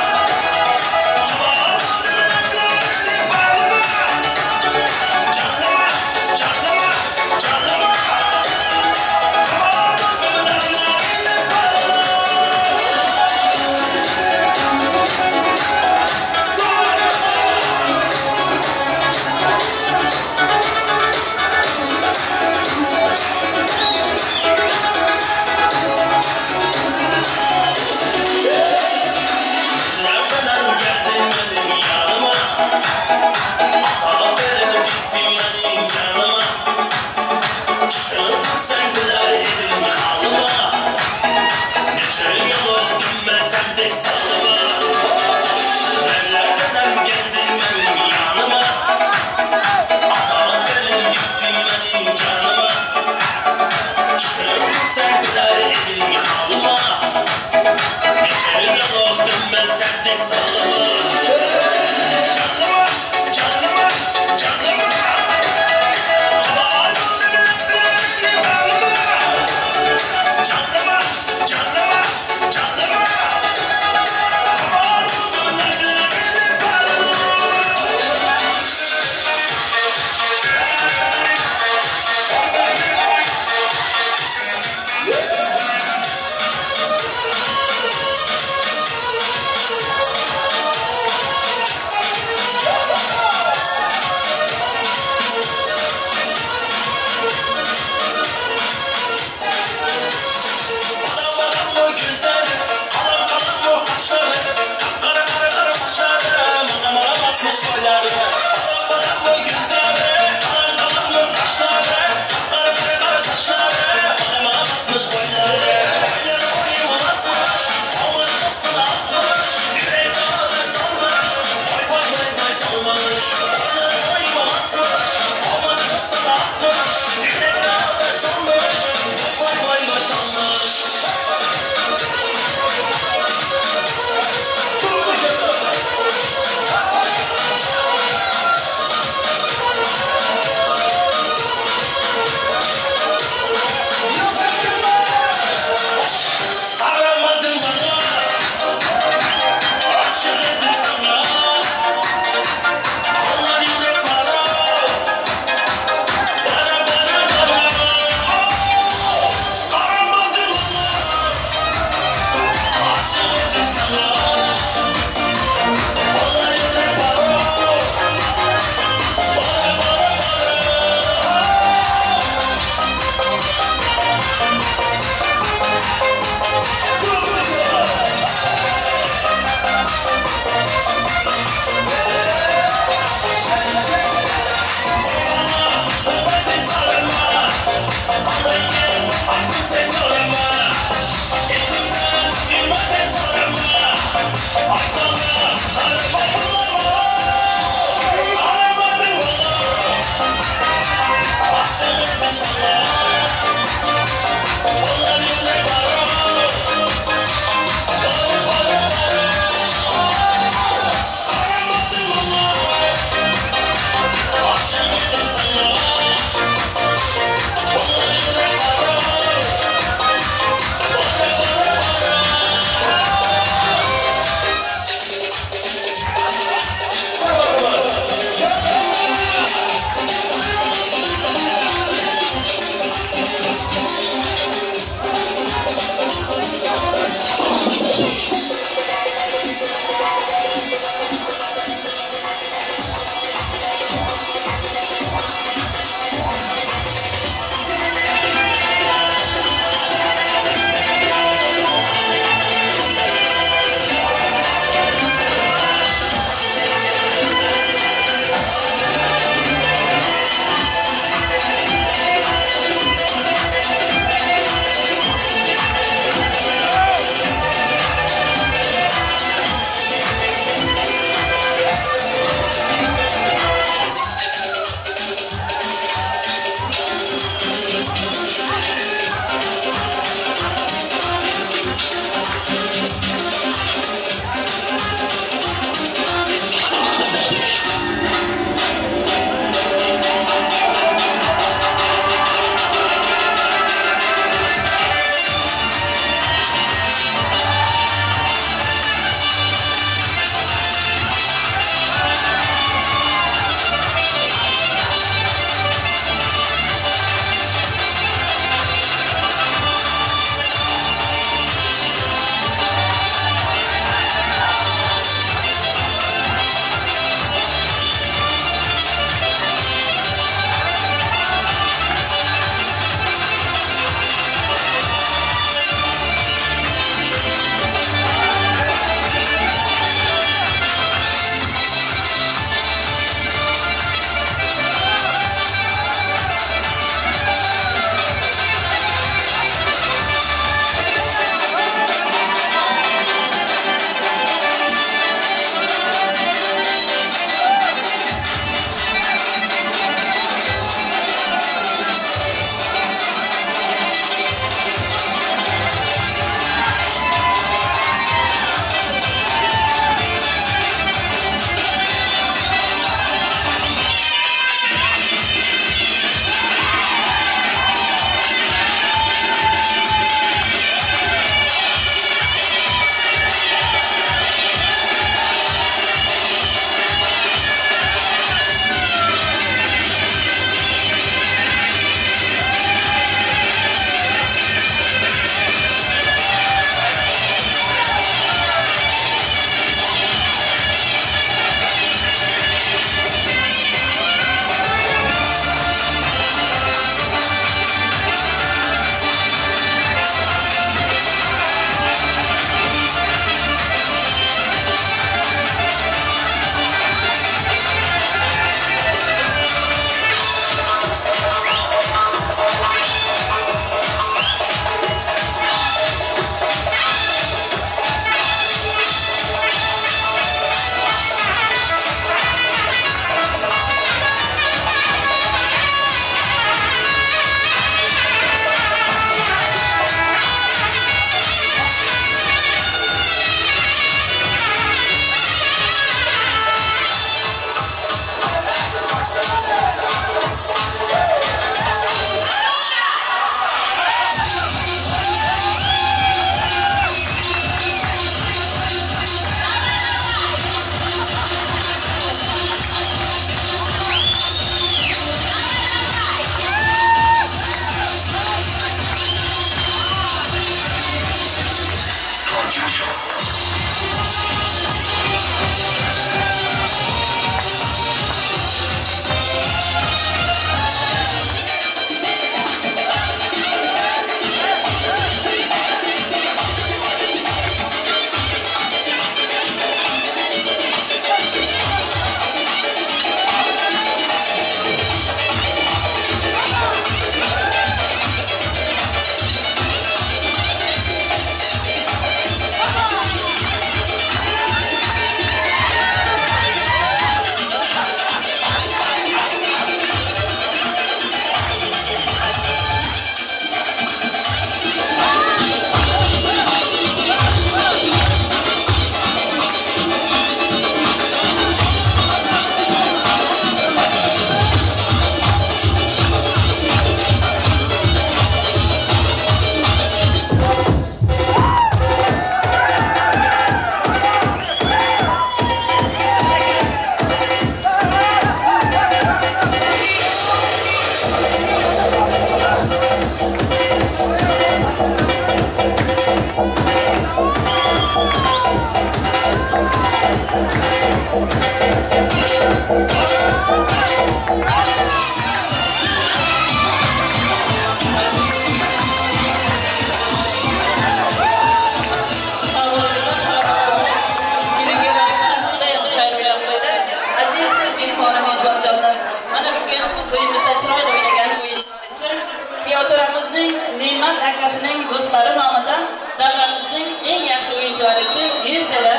Tiyatroimizning Ne'mat akasining do'stlari nomidan davramizning eng yaxshi o'yinchilari uchun 100 tilla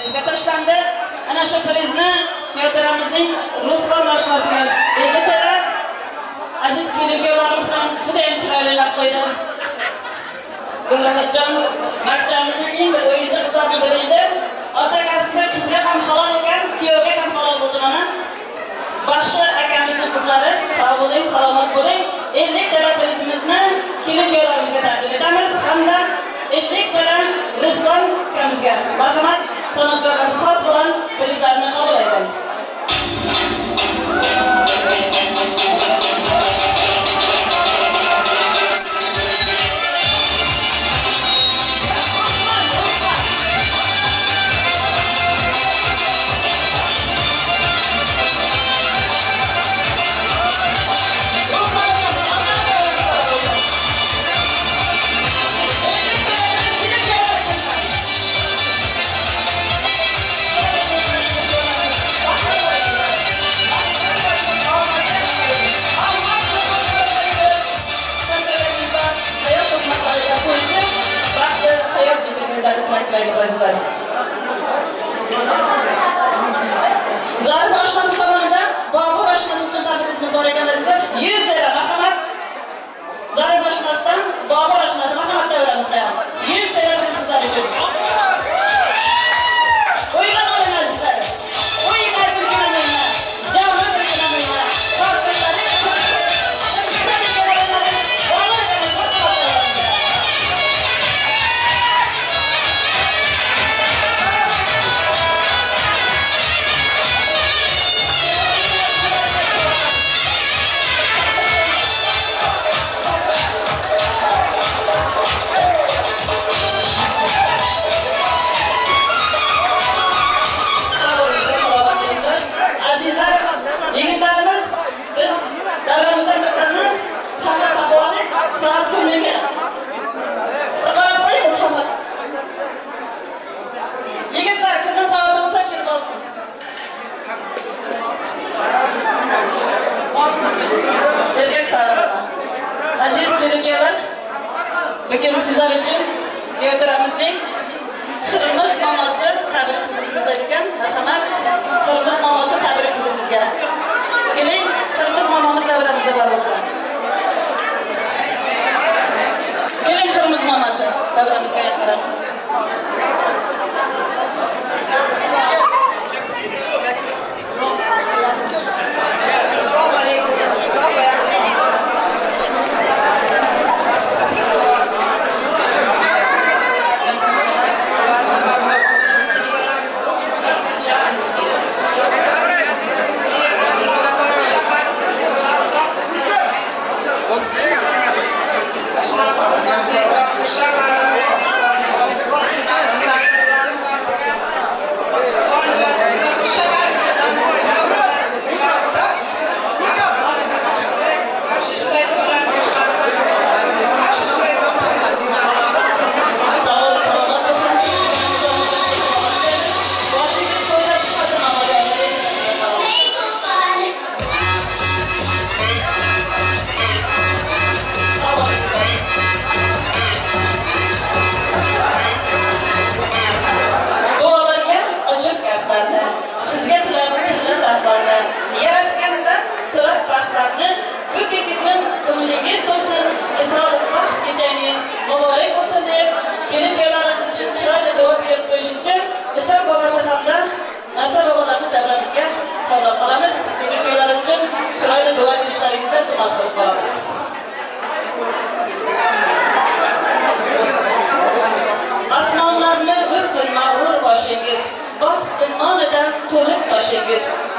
prizga tashlandi. Ana shu prizni tiyatroimizning Ruslan mashinasiga 50 tilla. Aziz kelin-kuyovlarimiz ham juda ham chiroylilab qo'ydi. Gulrahatjon maktabimizning eng bir o'yinchi qizlaridan biri edi. Ota-akasiga qizga ham halol ekan, kuyovga ham halol bo'ldi mana. Baxshi akamizning qizlari, sog' bo'ling, salomat bo'ling. 50 tilla prizimizni kelin-kuyovlarimizga taqdim etamiz hamda 50 tilla Ruslan akamizga. Marhamat, san'atkorlar so'z bilan prizlarni qabul eting. Zarif oshnasi tomonidan Bobur oshnasi uchun tabrikimiz bor ekaningizlar. 100 lira marhamat. Zarif oshnasidan Bobur oshnasi marhamat davramizda 100 lira sizlar uchun. O'ylab oling azizlar. O'yinlar birgalikda, javob birgalikda. Bugün sizler için tiyatroimizning Qirmiz mamasi tabriksiz sizlarga. Marhamat, Qirmiz mamasi tabriksiz sizga. Keling, Qirmiz mamamiz davramizda bor bo'lsin. Keling, Qirmiz mamasi davramizga yaqinlar.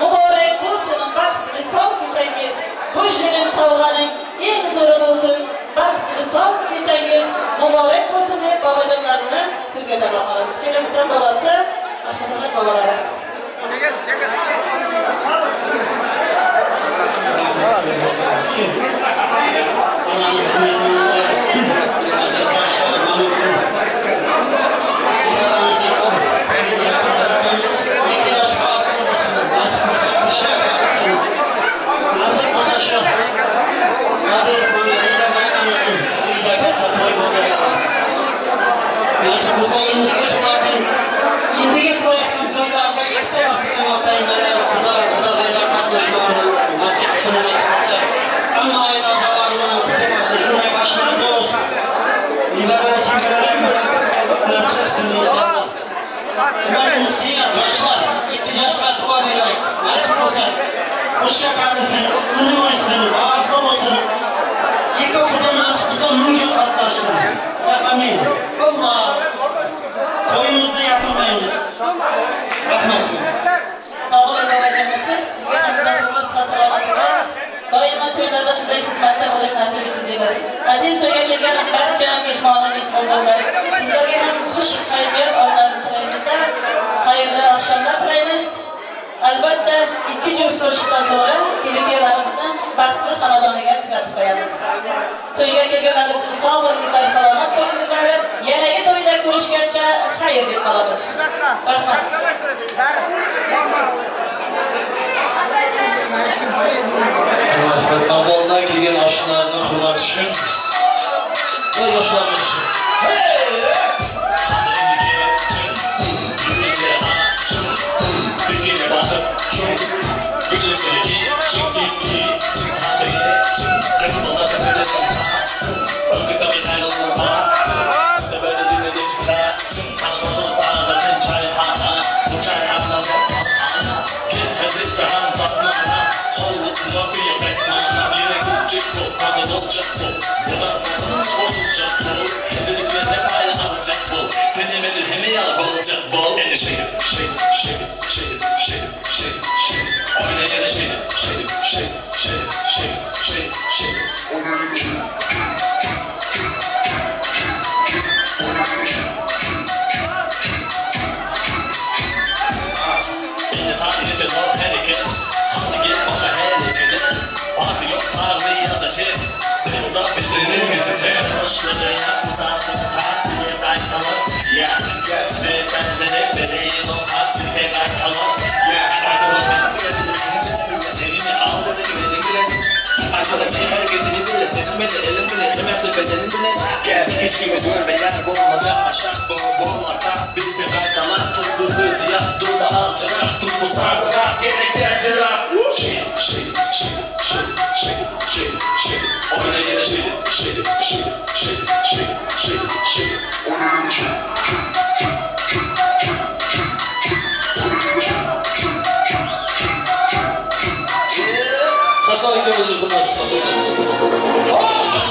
Mübarek olsun, bahtını sağ geçengiz. Bu işlerin sağlanın en zoru olsun, bahtını sağ geçengiz. Mübarek olsun diye babacanlarını sizge çabalamalıyız. Kelimizden babası, Ahmet babaları. Aziz to'yga kelgan barcha mehmonimiz xonadonlar, sizlarga ham xush kayfiyat onlarini tilaymiz. Xayrli oqshomlar tilaymiz. Albatta, ikki juft qo'shiqdan so'ng kelin-kuyovlarimizni baxtli xonadoniga kuzatib qo'yamiz. To'yga kelganlar uchun sog' bo'lingizlar, salomat bo'lingizlar. Yanagi to'yda ko'rishguncha xayr deb qolamiz. Rahmat. Avvaldan kelgan oshnalarni hurmat uchun va yoshlarimiz uchun.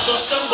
Dostum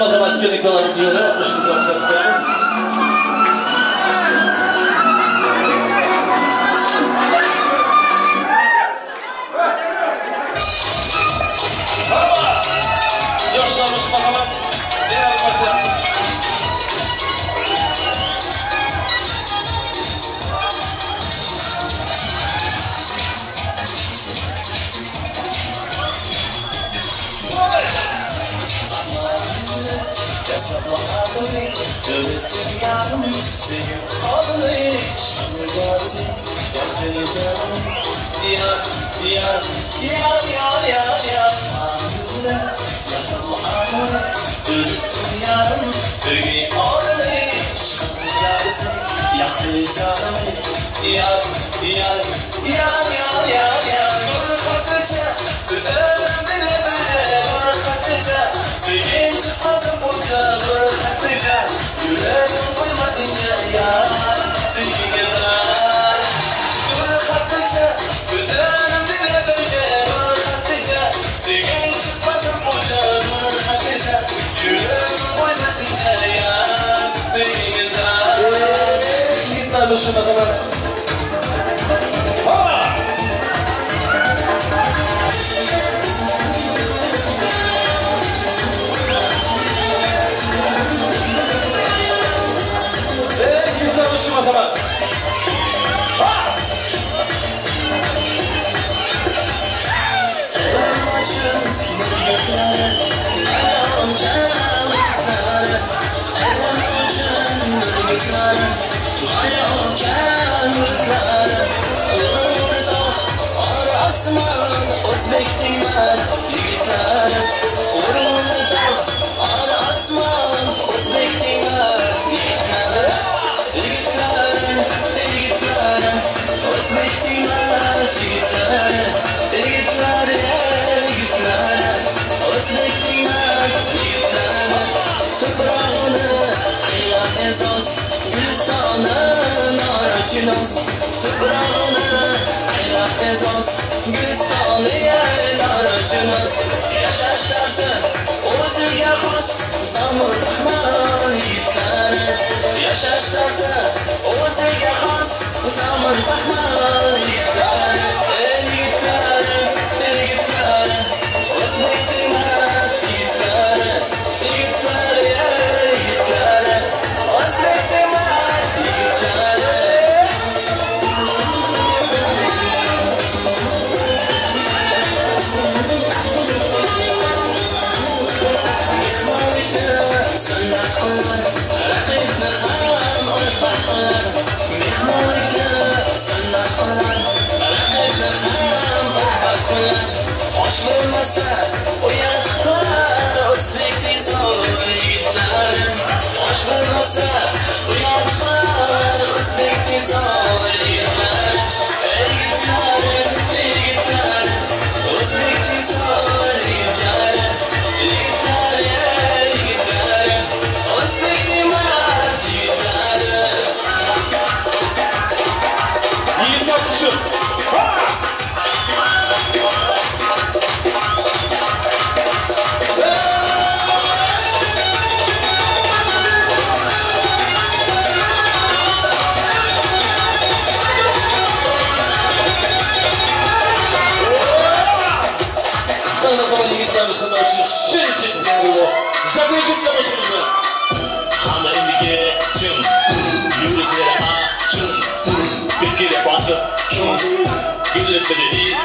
Matematik falan diyorlar. Başımıza yapacağız. Yaşlanmış matematik. Değer matematik. Başıma kadar. Güzel başıma kadar. Toprağını aylak ezos gül sonu yerler acımız yaşaşlarsın o'ziga xos zamur rahman yigitlar yaşaşlarsın o'ziga xos zamur rahman yigitlar yigitlar yigitlar o'zbek tilmat yigitlar yigitlar yigitlar o'zbek tilmat yigitlar Yürekleri açın, bir kere basıp Gülüpleri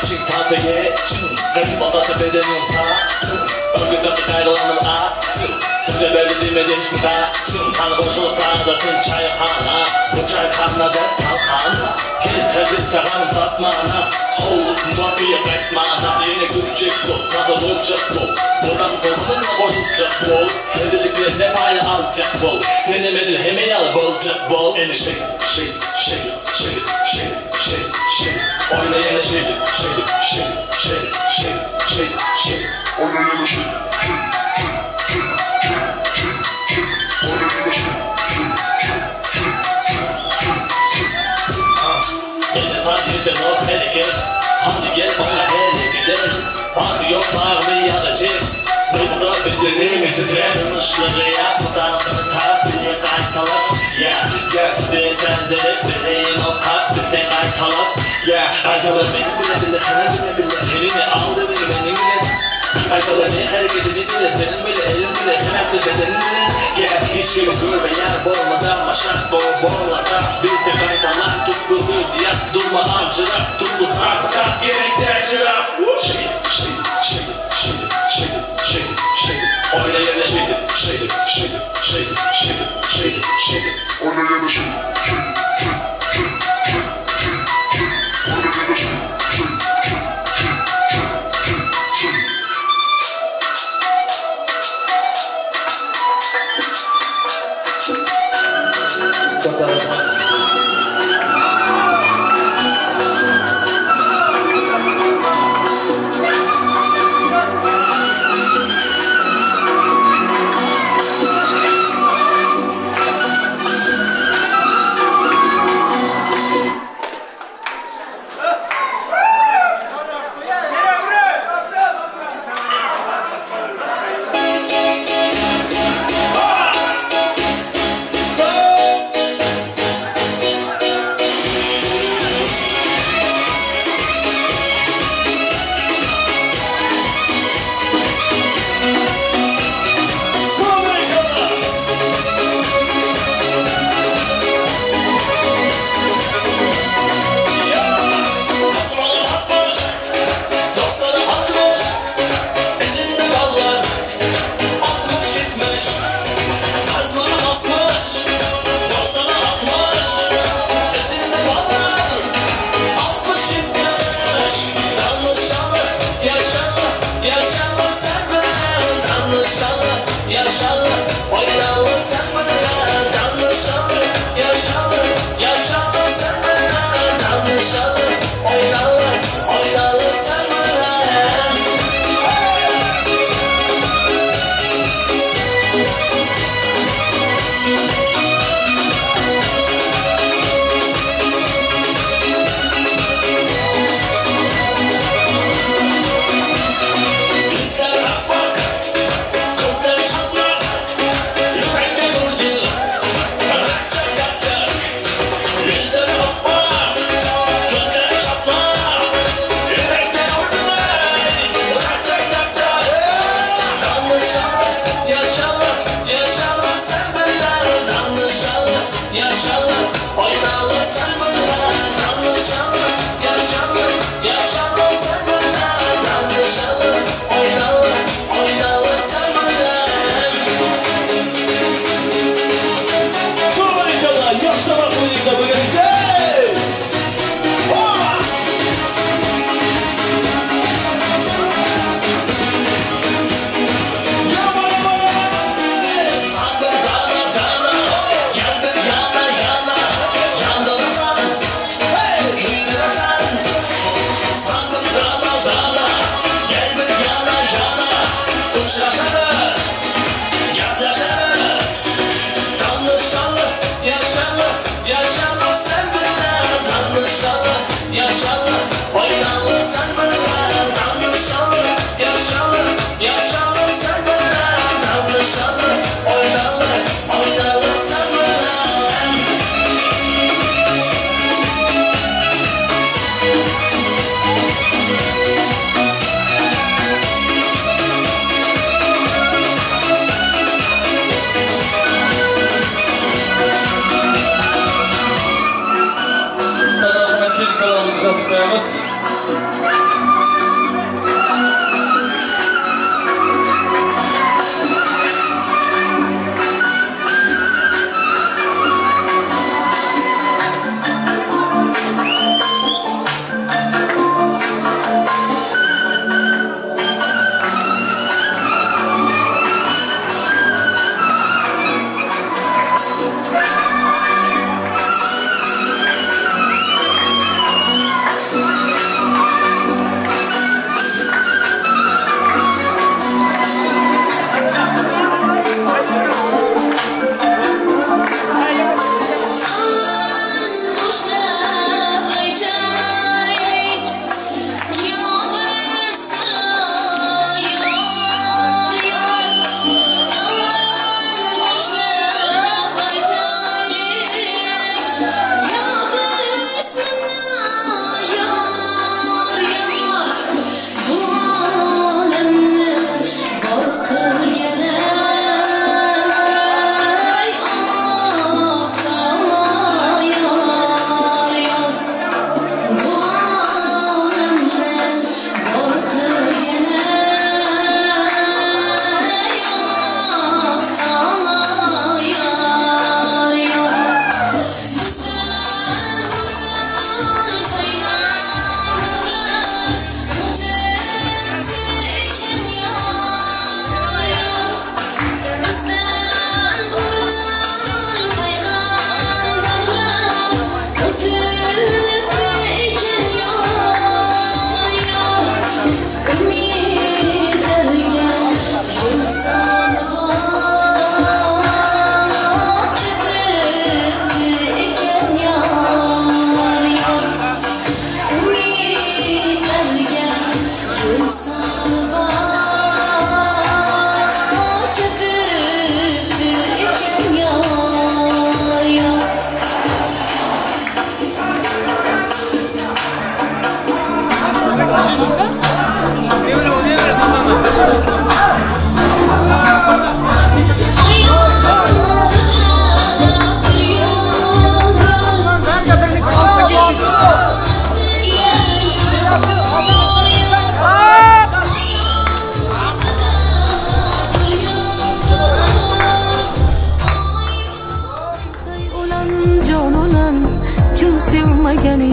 için tatlıya için garip odası bedenin sağsın örgütleri kaydolanım aksın Size belirli medenişkin taksın Hani boşulup sağdasın çayhana Bu çayhanada kalkana Kelkeriz karanım tatmana Holluk muhabbeye kaçmana Yine görecek bu, tadı olacak bu Buradan korkunla boşulacak bu Evliliklerine payı alacak bu Denemedir hemen alıp olacak bol And shake, shake, shake, shake, shake, shake, shake Oynayana shake, shake, shake, shake, shake, shake, shake Oynayana shake, shake, shake, shake, shake, shake Oynayana shake, shake, partide no hareket Hadi gel bana hele gidelim Parti yok parmayı alacak Burada bedenimi titreyen ışları yapmadan Tabiye kaytalak Size benzerip vereyim o kalbimden kaytalak Kaytalak beni bile hani bile elini aldı beni bile Kaytalak ne hareketini bile senin bile elin bile Senaklı bedenin bile Hiç gibi görmeyen bormadan Maşak borlarda bir de kaytalak Tutku ziyaz durma avcılar Tutku sazka gerekler çırak Shake shake shake shake shake shake Oynayana shake shake shake shake shake shake shake Oynayana shake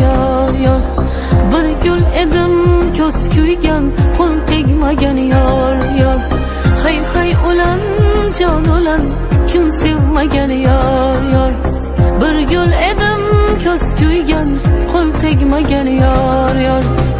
Yar yar bir gül edim ko'z kuygan qo'l tegmagan yar yar hay hay ulan jon ulan kim sevmagan yar yar bir gül edim ko'z kuygan qo'l tegmagan yar yar